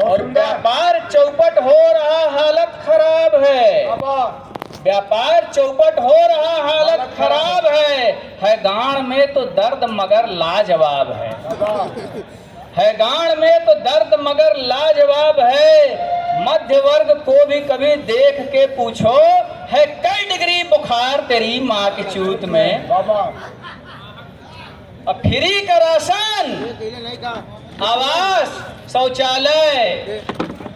और व्यापार चौपट हो रहा, हालत खराब है, व्यापार चौपट हो रहा, हालत खराब है गांड में तो दर्द मगर लाजवाब है गांड में तो दर्द मगर लाजवाब है। मध्य वर्ग को भी कभी देख के पूछो, है कई डिग्री बुखार तेरी माँ की चूत में। अब फ्री का राशन, आवास, शौचालय,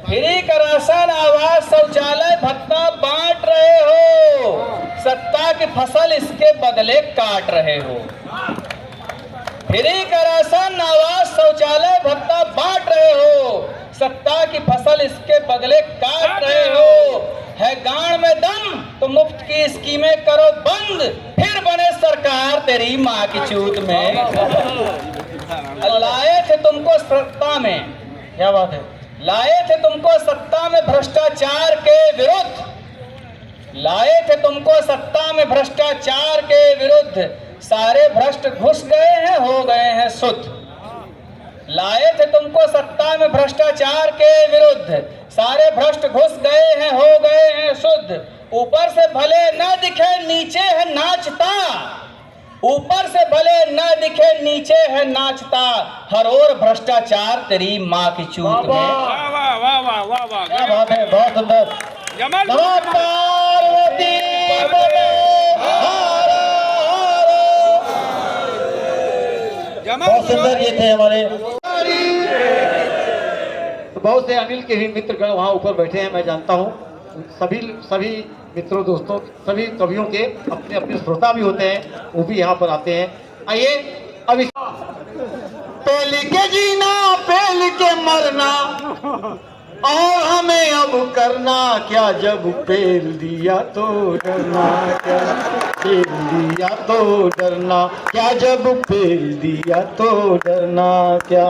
फ्री का राशन, आवास, शौचालय, भत्ता बांट रहे हो, सत्ता की फसल इसके बदले काट रहे हो। फ्री का राशन, आवास, शौचालय, भत्ता बांट रहे हो, सत्ता की फसल इसके बदले काट रहे हो। है गांड में दम तो मुफ्त की स्कीमें करो बंद, फिर बने सरकार तेरी माँ की चूत में। लाए थे तुमको सत्ता में, क्या बात है, लाए थे तुमको सत्ता में भ्रष्टाचार के विरुद्ध, लाए थे तुमको सत्ता में भ्रष्टाचार के विरुद्ध, सारे भ्रष्ट घुस गए हैं, हो गए हैं शुद्ध। लाए थे तुमको सत्ता में भ्रष्टाचार के विरुद्ध, सारे भ्रष्ट घुस गए हैं, हो गए हैं शुद्ध। ऊपर से भले न दिखे नीचे है नाचता, ऊपर से भले न दिखे नीचे है नाचता, हर ओर भ्रष्टाचार तेरी माँ की चूत में। वाह वाह वाह वाह वाह वाह, क्या बात है, बहुत सुंदर। जमाल नमः पार्वती बोलो, हर हर। बहुत सुंदर ये थे हमारे। तो बहुत से अनिल के भी मित्रगण वहाँ ऊपर बैठे हैं, मैं जानता हूँ। सभी मित्रों, दोस्तों, सभी कवियों के अपने अपने श्रोता भी होते हैं, वो भी यहाँ पर आते हैं। आइए अब पेल के जीना, पेल के मरना, और हमें अब करना क्या, जब पेल दिया तो डरना क्या, पेल दिया तो डरना क्या, जब पेल दिया तो डरना क्या,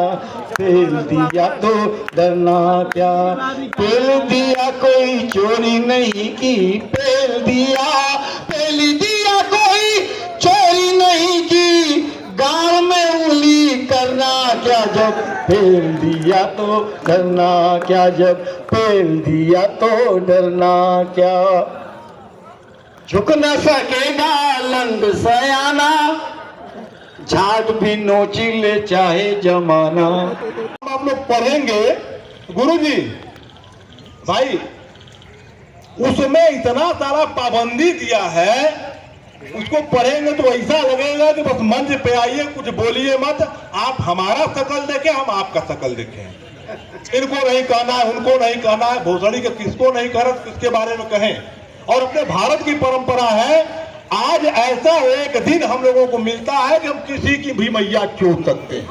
पेल दिया तो डरना क्या। पेल दिया कोई चोरी नहीं की, पेल दिया कोई चोरी नहीं की, गाँव में उंगली करना क्या, जब पेल दिया तो डरना क्या, जब पेल दिया तो डरना क्या। झुक न सकेगा लंग सयाना, झाट भी नोची ले चाहे जमाना। आप लोग पढ़ेंगे गुरुजी भाई, उसमें इतना सारा पाबंदी दिया है, उसको पढ़ेंगे तो ऐसा लगेगा कि बस मंच पे आइए, कुछ बोलिए मत, आप हमारा शकल देखें, हम आपका शकल देखें। इनको नहीं कहना है, उनको नहीं कहना है, भोसड़ी के किसको नहीं कह रहे, किसके बारे में कहें। और अपने भारत की परंपरा है, आज ऐसा एक दिन हम लोगों को मिलता है कि हम किसी की भी मैया चूम सकते हैं।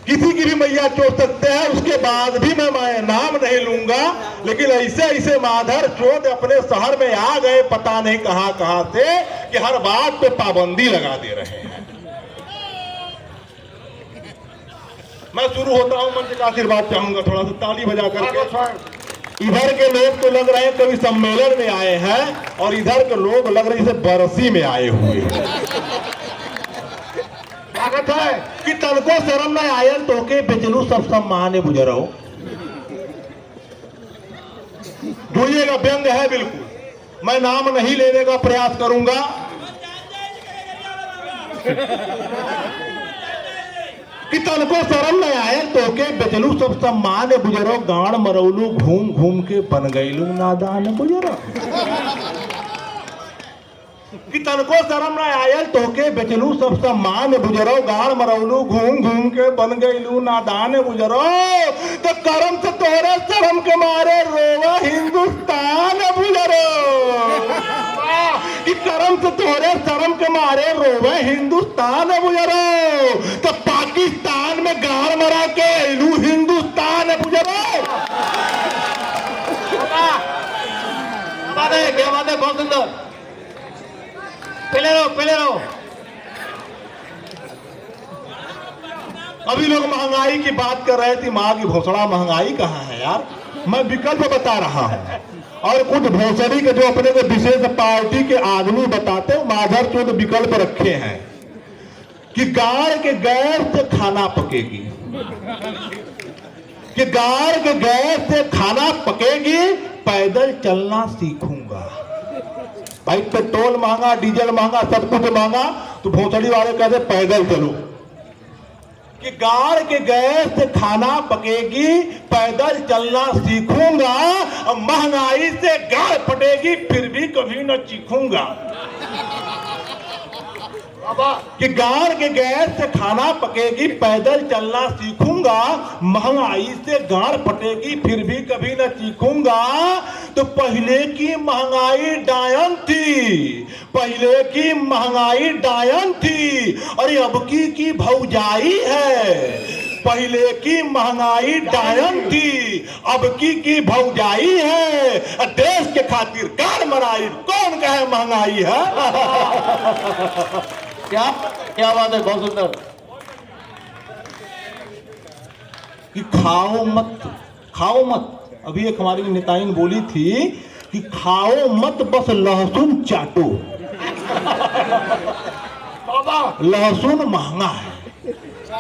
किसी की भी मैया चोट सकते हैं, उसके बाद भी मैं नाम नहीं लूंगा, लेकिन ऐसे ऐसे माधर चोट अपने शहर में आ गए, पता नहीं कहां से, कि हर बात पे पाबंदी लगा दे रहे हैं। मैं शुरू होता हूं, मंच का आशीर्वाद चाहूंगा, थोड़ा सा ताली बजा करके। इधर के लोग तो लग रहे हैं कभी सम्मेलन में आए हैं, और इधर के लोग लग रहे हैं जैसे बरसी में आए हुए हैं। है कि तनको शर्म न आयल तो के बेचलू सब सम्मान बुजरो। जुड़िएगा, व्यंग है बिल्कुल, मैं नाम नहीं लेने का प्रयास करूंगा। कि तनको शर्म न आयल तो के बेचलू सब सम्मान बुजरो, गाड़ मरौलू घूम घूम के बन गईलू नादान बुजरो। कि तनको शर्म न आयल तोके बेचलू सब सम्मान बुजरो, गाड़ मरौलू घूम घूम के बन गईलू नादान बुजरो। तो कर्म से तोरे शर्म के मारे रोवा हिंदुस्तान बुजरो। कि कर्म से तोरे शर्म के मारे रोवा हिंदुस्तान बुजरो। तो पाकिस्तान में गाड़ मरा के लू हिंदुस्तान बुजरो। क्या बात है, बहुत सुंदर। पहले रहो। अभी लोग महंगाई की बात कर रहे थे, माँ की भोसड़ा, महंगाई कहाँ है यार। मैं विकल्प बता रहा हूँ, और कुछ भोसड़ी के जो अपने को विशेष पार्टी के आदमी बताते हैं, माधर चोद विकल्प रखे हैं कि गाड़ के गैस से खाना पकेगी, कि गाड़ के गैस से खाना पकेगी, पैदल चलना सीखूंगा। भाई पेट्रोल महंगा, डीजल महंगा, सब कुछ महंगा, तो भोसड़ी वाले कहते पैदल चलो। कि गाड़ के गैस से खाना पकेगी, पैदल चलना सीखूंगा, और महंगाई से गाड़ फटेगी, फिर भी कभी न चीखूंगा। कि गाड़ के गैस से खाना पकेगी, पैदल चलना सीखूंगा, महंगाई से गाड़ फटेगी फिर भी कभी न चीखूंगा। तो पहले की महंगाई डायन थी, पहले की महंगाई डायन थी, और अब की भौजाई है। पहले की महंगाई डायन थी, अब की भौजाई है। देश के खातिर कार मराई, कौन कहे महंगाई है। क्या क्या बात है, बहुत सुंदर। कि खाओ मत, खाओ मत। अभी एक हमारी नेताइन बोली थी कि खाओ मत, बस लहसुन चाटो। लहसुन महंगा है,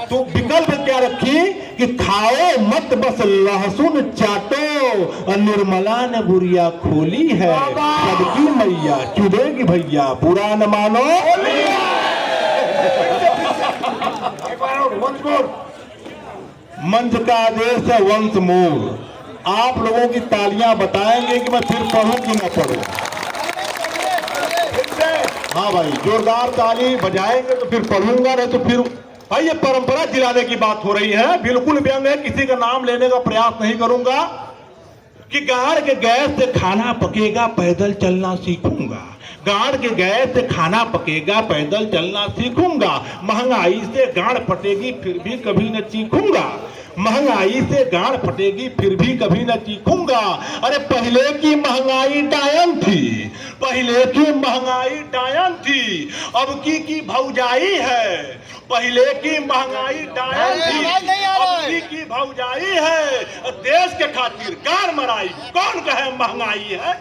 तो विकल्प क्या रखी कि खाओ मत, बस लहसुन चाटो। निर्मला ने गुड़िया खोली है, सबकी मैया चुदेगी भैया, बुरा न मानो। मंच का आदेश है वंस मोर। आप लोगों की तालियां बताएंगे कि मैं फिर पढ़ूं कि न पढ़ूं। हाँ भाई, जोरदार ताली बजाएंगे तो फिर पढ़ूंगा, नहीं तो फिर भाई ये परंपरा जिलाने की बात हो रही है, बिल्कुल व्यंग है, किसी का नाम लेने का प्रयास नहीं करूंगा। कि गाड़ के गैस से खाना पकेगा, पैदल चलना सीखूंगा। गाड़ के गैस से खाना पकेगा, पैदल चलना सीखूंगा। महंगाई से गाड़ फटेगी फिर भी कभी न चीखूंगा। महंगाई से गाड़ फटेगी फिर भी कभी न चीखूंगा। अरे पहले की महंगाई डायन थी, पहले की महंगाई डायन थी, अब की भौजाई है। पहले की महंगाई डायन थी, अब की भौजाई है। देश के खातिर कार मराई, कौन कहे महंगाई है।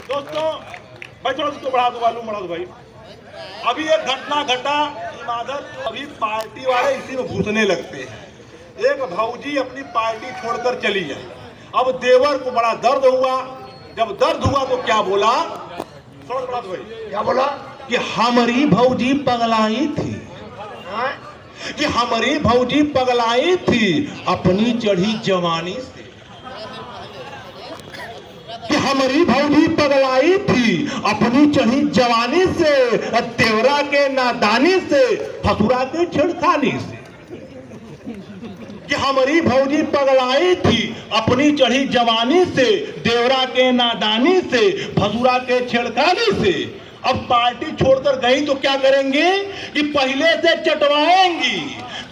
दोस्तों भाई थोड़ा उसको बढ़ा दो, वालू बढ़ा दो भाई। अभी एक घटना घटा इमादत, अभी पार्टी वाले इसी में घुसने लगते हैं। एक भौजी अपनी पार्टी छोड़कर चली है। अब देवर को बड़ा दर्द हुआ, जब दर्द हुआ तो क्या बोला, थोड़ा बढ़ा दो भाई। क्या बोला कि हमारी भौजी पगलाई थी, कि हमारी भौजी पगलाई थी अपनी चढ़ी जवानी से। कि हमारी भौजी पगलाई थी अपनी चढ़ी जवानी से, देवरा के नादानी से, फसुरा के छेड़खानी से। कि हमारी भौजी पगलाई थी अपनी चढ़ी जवानी से, देवरा के नादानी से, फसुरा के छेड़खानी से। अब पार्टी छोड़कर गई तो क्या करेंगे कि पहले से चटवाएंगी,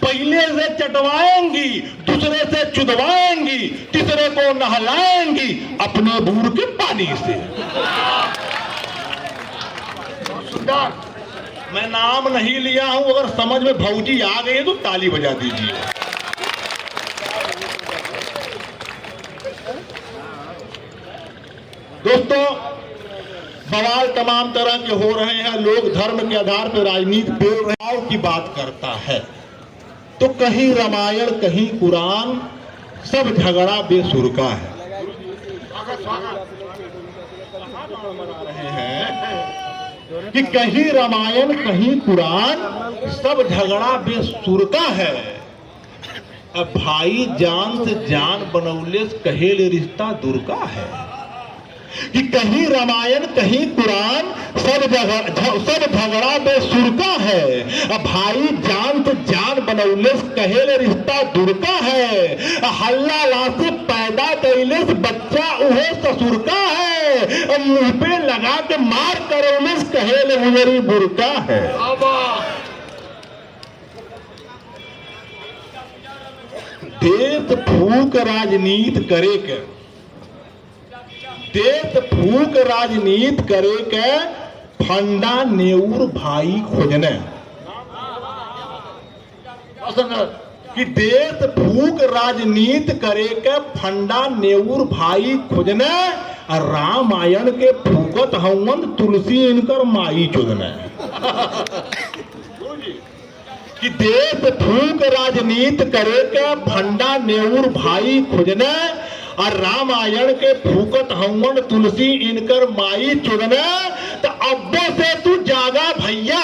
पहले से चटवाएंगी, दूसरे से चुदवाएंगी, तीसरे को नहलाएंगी अपने बूढ़ के पानी से। मैं नाम नहीं लिया हूं, अगर समझ में भौजी आ गई है तो ताली बजा दीजिए। दोस्तों सवाल तमाम तरह के हो रहे हैं। लोग धर्म के आधार पर राजनीति भेदभाव की बात करता है, तो कहीं रामायण कहीं कुरान, सब झगड़ा बेसुर का है। रहे हैं कि कहीं रामायण कहीं कुरान, सब झगड़ा बेसुर का है। अब भाई जान से जान बनौले कहेल रिश्ता दूर का है। कि कहीं रामायण कहीं कुरान, सब झगड़ा बेसुर का है। अब भाई जान तो जान बनौले कहेल रिश्ता दूर का है। हल्ला लासे पैदा कैले बच्चा उहे ससुर का है। मुंह पे लगा के मार करौले कहेल मुजरी बुरका है। देश फूक राजनीति करे के, देश फूक राजनीति करे के, फंडा नेऊर भाई खोजने। कि देश फूक राजनीति करे के, फंडा नेऊर भाई खोजने। रामायण के फूकत हवन तुलसी इनकर माई चुदने। कि देश फूक राजनीति करे के, फंडा नेऊर भाई खोजने। और रामायण के फूकत हवन तुलसी इनकर माई चुदने। तो अब्बो से तू जागा भैया,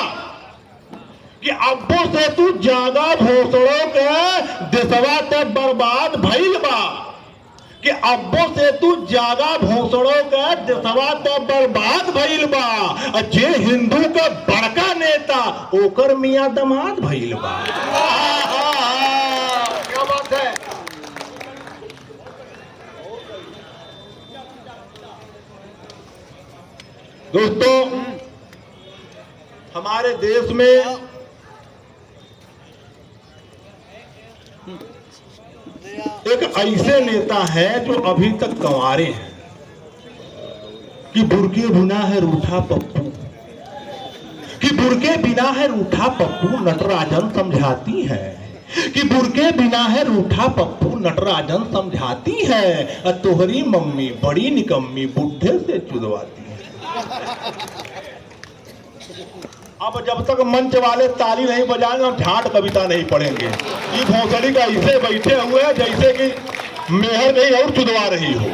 कि अब्बो से तू जागा भोसड़ों के, देशवा ते बर्बाद भइल बा। कि अब्बो से तू ज्यादा भोसड़ों का देशवा तो बर्बाद भइल बा, जे हिंदू का बड़का नेता ओकर मियां दमाद भइल बा। क्या बात है। दोस्तों, हमारे देश में एक ऐसे नेता है जो अभी तक कंवारे हैं कि बुरके बिना है रूठा पप्पू, कि बुरके बिना है रूठा पप्पू नटराजन समझाती है, कि बुरके बिना है रूठा पप्पू नटराजन समझाती है, और तोहरी मम्मी बड़ी निकम्मी बुढ़े से चुदवाती है। अब जब तक मंच वाले ताली नहीं बजाएंगे हम ठाट कविता नहीं पढ़ेंगे। ये भोसड़ी का ऐसे बैठे हुए हैं जैसे कि मेहर नहीं और चुदवा रही हो।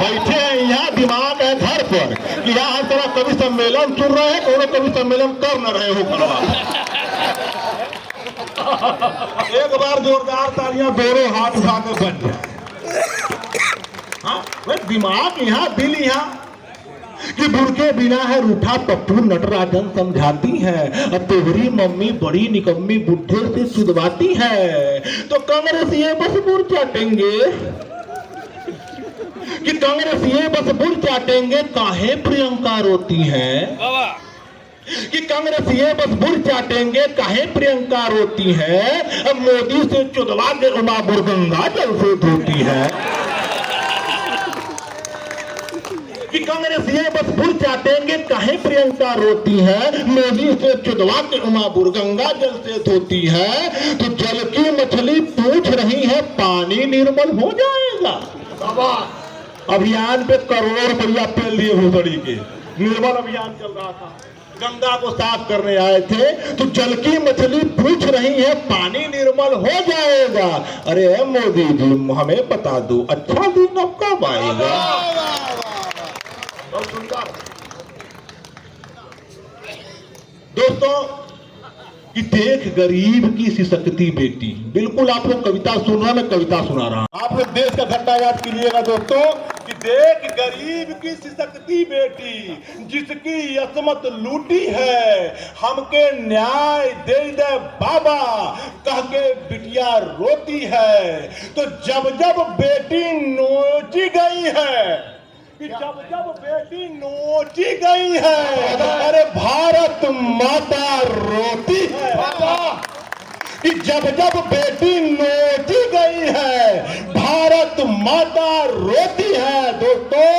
बैठे हैं यहाँ, दिमाग है घर पर कि यहाँ हर तरह कवि सम्मेलन सुन रहे हैं, कोनो कवि सम्मेलन कर न रहे हो खड़ा। एक बार जोरदार तालियां दोनों हाथ उठा कर बन जाए। हाँ, दिमाग यहाँ, दिल यहाँ, कि बुरके बिना है रूठा पप्पू नटराजन समझाती है, और तोहरी मम्मी बड़ी निकम्मी बुढ़े से चुदवाती है। तो कांग्रेस ये बस बुर चाटेंगे, कि कांग्रेस ये बस बुर चाटेंगे काहे प्रियंका रोती है, कि कांग्रेस ये बस बुर चाटेंगे काहे प्रियंका रोती है, अब मोदी से चुदवा के उमा बुरगंगा जल से धोती है। कि कांग्रेस ये बस भूल चाटेंगे काहे प्रियंका रोती है, मोदी से चुदवा के उमा बुरगंगा जल से धोती है। तो जल की मछली पूछ रही है पानी निर्मल हो जाएगा। अभियान पे करोड़ों रुपया पेल दिए भोसड़ी के, निर्मल अभियान चल रहा था, गंगा को साफ करने आए थे। तो जल की मछली पूछ रही है पानी निर्मल हो जाएगा। अरे मोदी जी हमें बता दो अच्छा दिन अब कब आएगा। दोस्तों, कि देख गरीब की सिसकती बेटी, बिल्कुल आप लोग कविता सुन रहे, मैं कविता सुना रहा हूं। आप लोग देश का घंटा याद कीजिएगा दोस्तों, कि देख गरीब की सिसकती बेटी, जिसकी असमत लूटी है, हमके न्याय दे दे बाबा, कह के बिटिया रोती है। तो जब जब बेटी नोची गई है, कि जब जब बेटी नोची गई है, अरे भारत माता रोती है। कि जब जब बेटी नोची गई है, भारत माता रोती है। दोस्तों,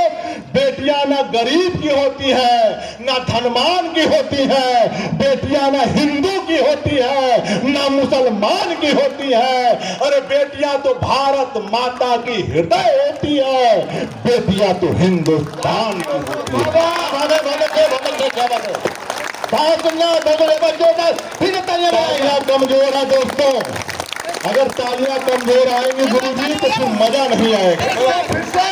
बेटियां ना गरीब की होती है, ना धनवान की होती है, बेटियां ना हिंदू की होती है, ना मुसलमान की होती है। अरे बेटियां तो भारत माता की हृदय होती है, बेटियां तो हिंदुस्तान की होती है। कमजोर है दोस्तों, अगर तालियां कमजोर आएंगी गुरुजी तो फिर मजा नहीं आएगा। फिर से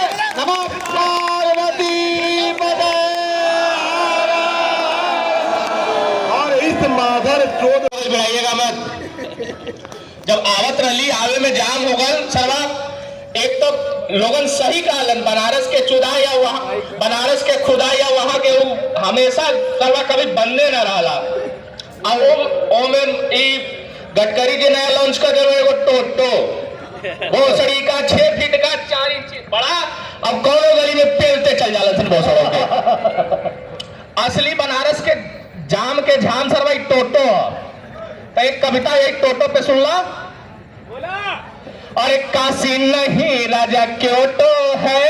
और इस माधर चोद बढ़ाइएगा मत। जब आवत रही आवे में जाम हो गल सरवा, एक तो लोगन सही कहलन बनारस के चुदा या वहाँ बनारस के खुदा या वहाँ के हमेशा सरवा कभी बंदे न रहला। अब में गडकरी जी नया लॉन्च कर दे एगो टोटो भोसड़ी का 6 फीट का 4 इंच बड़ा, अब कौनो गली में पेलते चल जाला थे भोसड़ों के। असली बनारस के जाम के झाम सरवा टोटो। तो एक कविता एक टोटो पे सुन ला। अरे काशी नहीं राजा क्योटो है,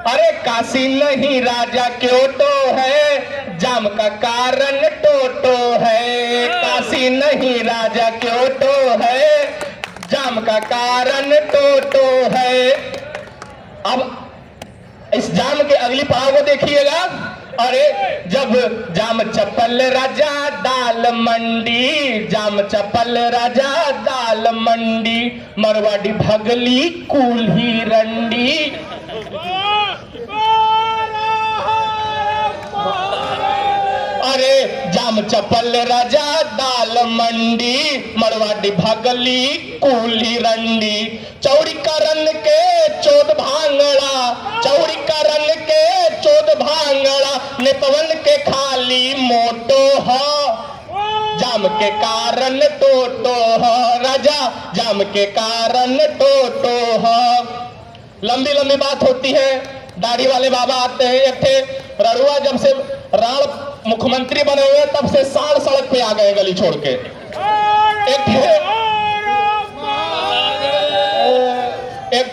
अरे काशी नहीं राजा क्योटो है, जाम का कारण टोटो है। काशी नहीं राजा क्योटो है, जाम का कारण टोटो है। अब इस जाम के अगली पड़ाव को देखिएगा। अरे जब जाम चप्पल राजा दाल मंडी, जाम चप्पल राजा दाल मंडी, मरवाड़ी भगली कुल्ही रंडी। अरे जाम चप्पल राजा दाल मंडी, मरवाड़ी भगली कूली रंडी, चौड़ी करन के चोद भांगड़ा, चौड़ी करन के चोद भांगड़ा, नेतवन के खाली मोटो हो, जाम के कारण टोटो हो राजा, जाम के कारण टोटो हो। लंबी लंबी बात होती है, दाढ़ी वाले बाबा आते हैं। एक थे रड़ुआ जब से राण मुख्यमंत्री बने हुए तब से साड़ सड़क पे आ गए गली छोड़ के। एक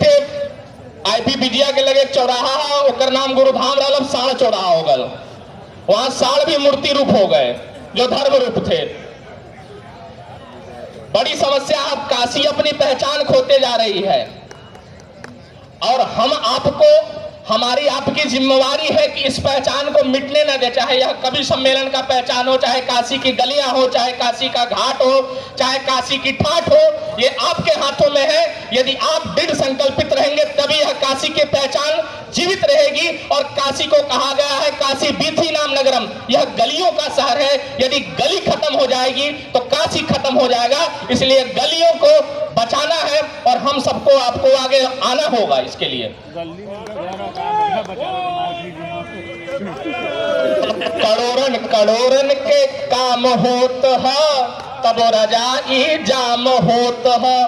थे आईपी बिजिया के लगे चौराहा है, ओकर नाम गुरुधाम रहा, साड़ चौराहा हो गल। वहां साड़ भी मूर्ति रूप हो गए जो धर्म रूप थे। बड़ी समस्या, अब काशी अपनी पहचान खोते जा रही है और हम आपको, हमारी आपकी जिम्मेवारी है कि इस पहचान को मिटने न दे। चाहे यह कवि सम्मेलन का पहचान हो, चाहे काशी की गलियां हो, चाहे काशी का घाट हो, चाहे काशी की ठाठ हो, ये आपके हाथों में है। यदि आप दृढ़ संकल्पित रहेंगे तभी यह काशी की पहचान जीवित रहेगी। और काशी को कहा गया है काशी बीथी नाम नगरम, यह गलियों का शहर है। यदि गली खत्म हो जाएगी तो काशी खत्म हो जाएगा। इसलिए गलियों को बचाना है और हम सबको आपको आगे आना होगा इसके लिए। करोड़न करोड़न के काम होत है तब रजाई जाम होत है।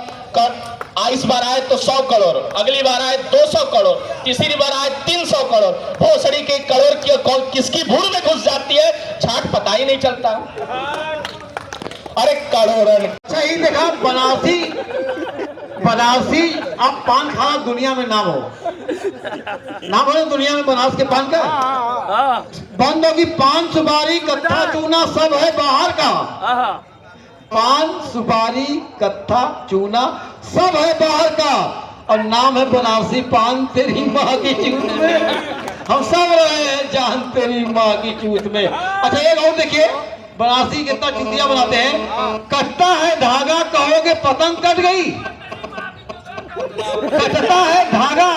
इस बार आए तो 100 करोड़, अगली बार आए 200 करोड़, तीसरी बार आए 300 करोड़। भोसड़ी के करोड़ की किसकी भूड़ में घुस जाती है झाट पता ही नहीं चलता। अरे करोड़न सही देखा, बनारसी बनारसी अब पान खाना दुनिया में नाम हो, नाम हो दुनिया में बनारस के पान का। बंद होगी पान सुपारी कत्था चूना सब है बाहर का। पान सुपारी कत्था चूना सब है बाहर का और नाम है बनारसी पान तेरी माँ की चूत में। हम सब रहे हैं जान तेरी माँ की चूत में। अच्छा एक और देखिए, बनारसी कितना चुतिया बनाते हैं। कटता है धागा कहोगे पतंग कट गई, कटता है धागा,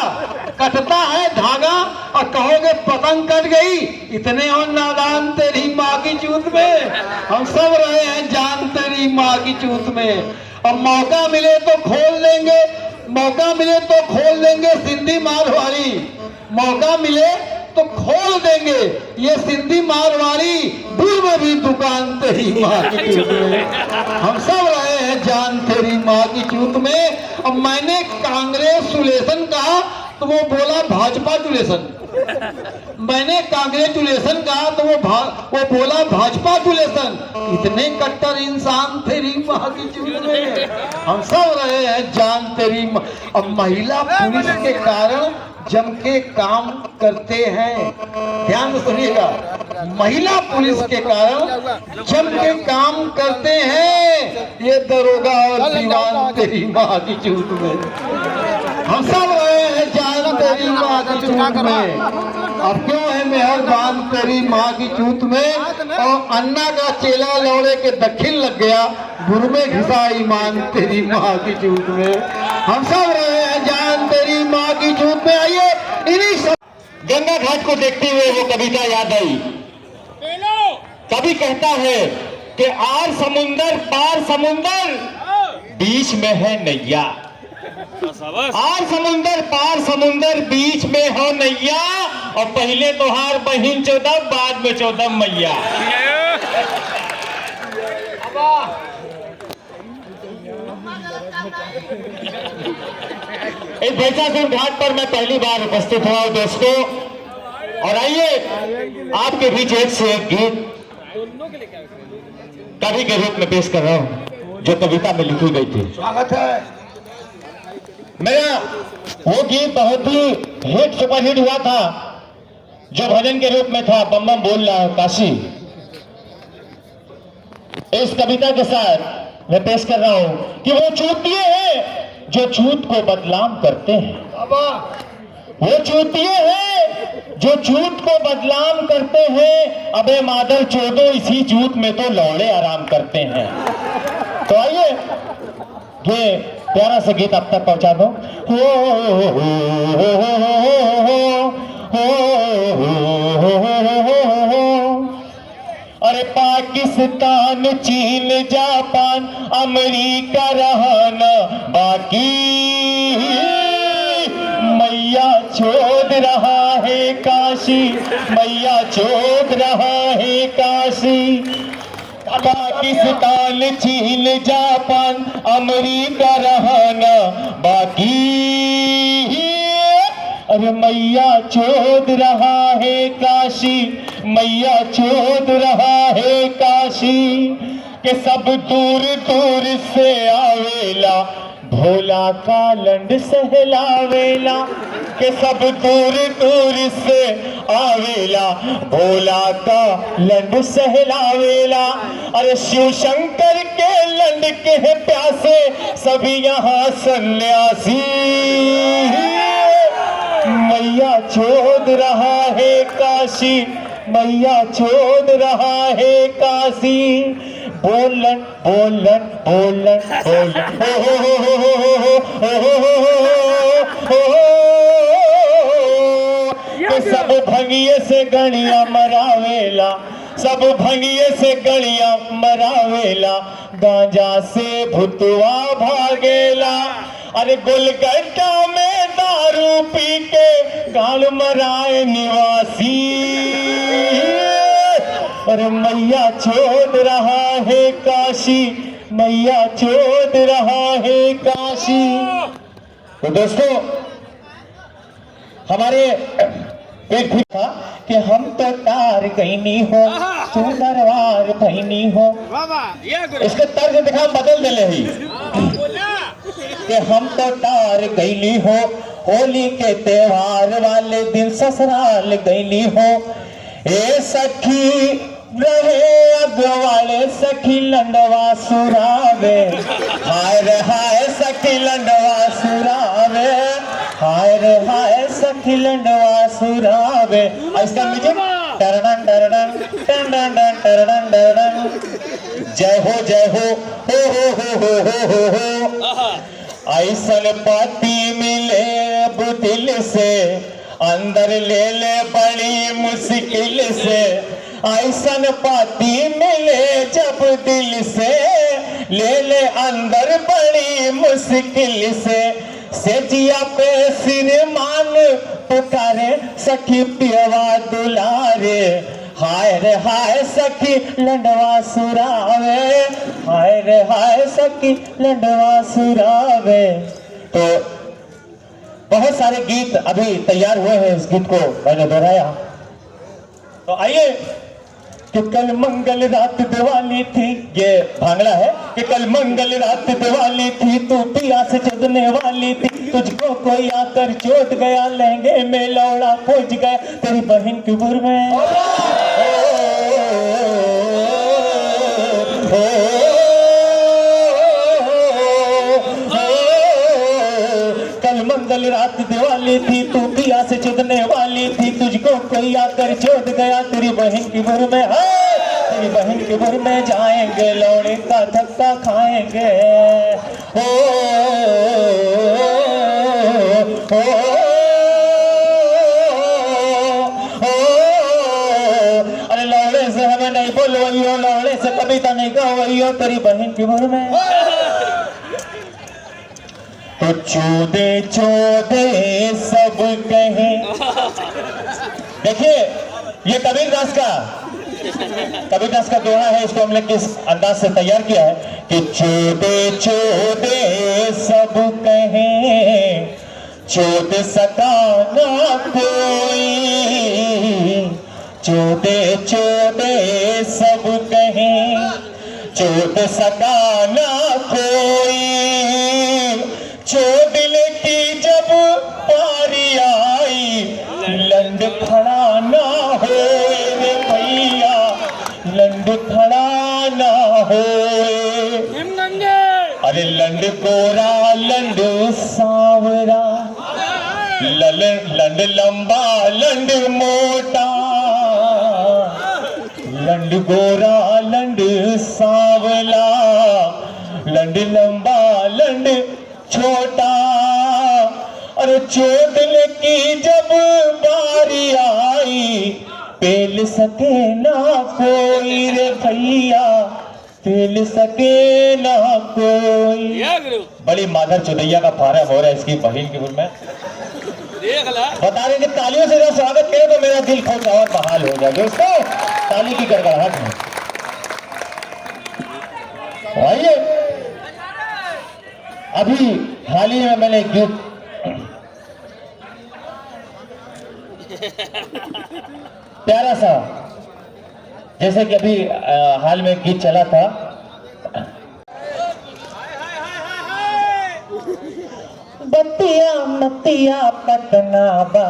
कटता है धागा और कहोगे पतंग कट गई। इतने और नादान तेरी माँ की चूत में। हम सब रहे हैं जान तेरी माँ की चूत में। और मौका मिले तो खोल लेंगे, मौका मिले तो खोल देंगे सिंधी मारवाड़ी, मौका मिले तो खोल देंगे ये सिंधी मारवाड़ी। दूर में भी दुकान तेरी माँ की चूत में। हम सब रहे हैं जान तेरी माँ की चूत में। अब मैंने कांग्रेस सुलेशन कहा तो वो बोला भाजपा चुलेशन, मैंने कांग्रेचुलेशन कहा तो वो बोला भाजपा चुलेशन। इतने कट्टर इंसान तेरी माँ की चूत में। हम सब रहे हैं जान तेरी माँ। अब महिला पुलिस के कारण जम के काम करते हैं, ध्यान से सुनिएगा, महिला पुलिस के कारण जम के काम करते हैं ये दरोगा और दीवान तेरी माँ की चूत में। हम सब रहे हैं जान तेरी माँ की चूत में। अब क्यों है मेहरबान तेरी माँ की चूत में। और अन्ना का चेला लौड़े के दखिल लग गया, गुरु में घिसा ईमान तेरी माँ की चूत में। हम सब रहे हैं जान तेरी माँ की चूत में। आइए इन्हीं सब गंगा घाट को देखते हुए वो कविता याद आई। कवि कहता है कि आर समुंदर पार समुंदर बीच में है नैया, आर समुंदर पार समुंदर बीच में हो नैया। और पहले तो हार बहिन चौदह बाद में 14 मैया। इस भैंसासुर घाट पर मैं पहली बार उपस्थित हुआ हूं दोस्तों। और आइए आपके बीच एक से एक गीत कवि के रूप में पेश कर रहा हूं जो कविता में लिखी गई थी। स्वागत है। मेरा वो गीत बहुत ही हिट सुपरहिट हुआ था जो भजन के रूप में था, बम बम बोल रहा है काशी। इस कविता के साथ मैं पेश कर रहा हूं कि वो चूतिए हैं जो झूठ को बदनाम करते हैं, वो चूतिए हैं जो झूठ को बदनाम करते हैं। अबे मादर चोदो इसी झूठ में तो लौड़े आराम करते हैं। तो आइए ये प्यारा सा गीत आप तक पहुंचा दो। अरे पाकिस्तान पाकिस्तान चीन जापान अमेरिका रहना बाकी, मैया छोड़ रहा है काशी, मैया छोड़ रहा है काशी। पाकिस्तान चीन जापान अमेरिका रहना बाकी, अरे मैया छोड़ रहा है काशी, मैया छोड़ रहा है काशी। के सब दूर दूर से आवेला भोला का लंड सहलावेला, के सब दूर दूर से आवेला भोला का लंड सहलावेला। अरे शिव शंकर के लंड के प्यासे सभी यहाँ सन्यासी, मैया छोड़ रहा है काशी, मैया छोड़ रहा है काशी। बोलन बोलन बोलन बोलन सब भंगिए से गणिया मरावेला, सब भंगिए से गणिया मरावेला, गांजा से भुतवा भागेला। अरे गोलगट्टा में दारू पी के गाल मराए निवासी, अरे मैया छोड़ रहा है काशी, मैया छोड़ रहा है काशी। तो दोस्तों हमारे एक भी था कि हम तो तार गईनी हो तू दरबार भईनी हो, इसके तर्ज दिखा बदल दिले ही कि हम तो तार गईली हो, होली के त्योहार वाले दिन ससुराल गईली हो। ए सखी रहे अगवाले सखी लंडवा सुरावे, हाय रे हाय सखी लंडवा सुरावे, हाय रे हाय सखी लंडवा सुरावे। इसका म्यूजिक टरडन टरडन टरडन टरडन टरडन, जय हो हो हो हो। ऐसन पति मिले अब दिल से, अंदर ले ले बड़ी मुश्किल से। ऐसन पति मिले जब दिल से, ले ले अंदर बड़ी मुश्किल से। सेजिया पे सिर मान पुकारे सखी पियवा दुलारे, हाय रे हाय सखी लंडवा सुरावे, हाय रे हाय सखी लंडवा सुरावे। तो बहुत सारे गीत अभी तैयार हुए हैं, इस गीत को मैंने दोहराया। तो आइए कि कल मंगल रात दिवाली थी, ये भांगड़ा है कि कल मंगल रात दिवाली थी, तू पिया से चुदने वाली थी, तुझको कोई आकर चोट गया, लहंगे में लौड़ा खोज गया तेरी बहन की बुर में। कल मंगल रात दिवाली थी, तू पिया से चुदने वाली थी, तुझको कोई आकर चोट गया तेरी बहन की बुर में। तेरी बहन की बुर में जाएंगे लौड़े का धक्का खाएंगे। ओ अरे लौड़े से हमें नहीं बोलवइयो, लौड़े से कविता नहीं गवइयो तेरी बहन की बुर में। तो चोदे चोदे सब कहे। देखिए ये कबीरदास का दोहा है, इसको हमने किस अंदाज से तैयार किया है कि चोदे चोदे सब कहे, चोद सका ना कोई, चोदे चोदे सब कहे, चोद सका ना कोई। चोदिल की जब पारी आई, लंड खड़ा ना हो रे भैया, लंड खड़ा ना हो। अरे लंड गोरा लंड सांवरा, लंड लंबा लंड मोटा, लंड गोरा लंड सांवला, लंड लंबा लंड छोटा। और चोदल की जब बारी आई, पेल सके ना कोई रे भैया, पेल सके ना कोई। ये गुरु बड़ी माधर चुदैया का फारा हो रहा है इसकी बहन के गुण में। देख ला बता रहे कि तालियों से जब स्वागत करें तो मेरा दिल खुद और बहाल हो जाए दोस्तों, ताली की गड़गड़ाहट में। आइए, अभी हाल ही में मैंने एक गीत प्यारा सा, जैसे कि अभी हाल में एक गीत चला था, बतिया नतिया पटना बा,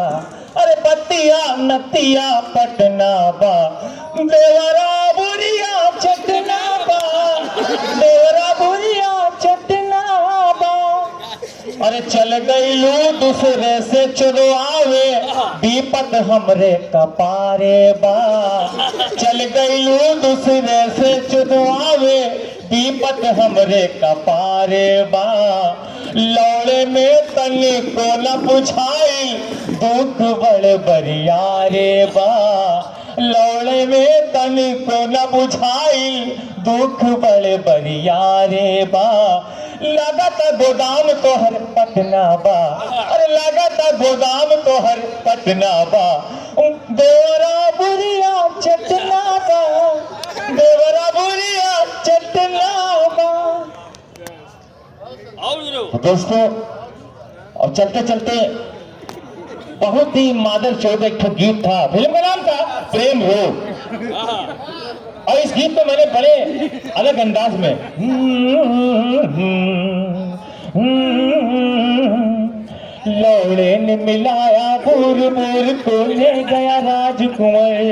अरे बतिया नतिया पटना बा, देवरा बुरिया चटना बा, देवरा बुरिया चटना बा। अरे चल गईलू दूसरे से चुरवावे, विपत हमरे कपारे बा। चल गईलू दूसरे से चुरवावे, विपत हमरे कपारे बा। लौड़े में तनी को न बुझाई, दुख बड़ बरियारे बा। लौड़े में तनी को न बुझाई, दुख बड़ बरियारे बा। लागत गोदाम तोहर पटना बा, अरे लागत गोदाम तोहर पटना बा। देवरा बुरिया चटना बा, देवरा बुरिया चटना बा। और गुरु दोस्तों, और चलते चलते बहुत ही मादर चौथ एक गीत था, फिल्म का नाम था प्रेम रोग। और इस गीत को मैंने बड़े अलग अंदाज में लौड़े ने मिलाया बूर बूर को ले गया राजकुमार।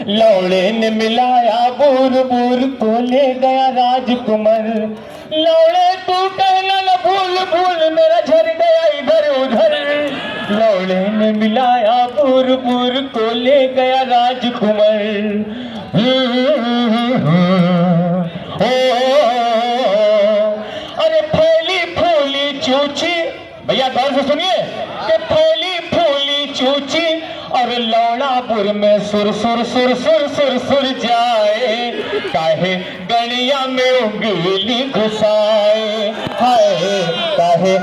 लौड़े ने मिलाया बूर बूर को ले गया राजकुमार। लौड़े तू कहना न भूल भूल, मेरा झर गया इधर उधर। लौड़े ने मिलाया बूर बूर को ले गया राजकुमार। अरे फैली फूली चूची, भैया गौर से सुनिए, कि फैली फूली चूची और लौड़ापुर में सुर सुर सुर सुर सुर सुर जाए। काहे गणिया में उंगली घुसाए, हाय काहे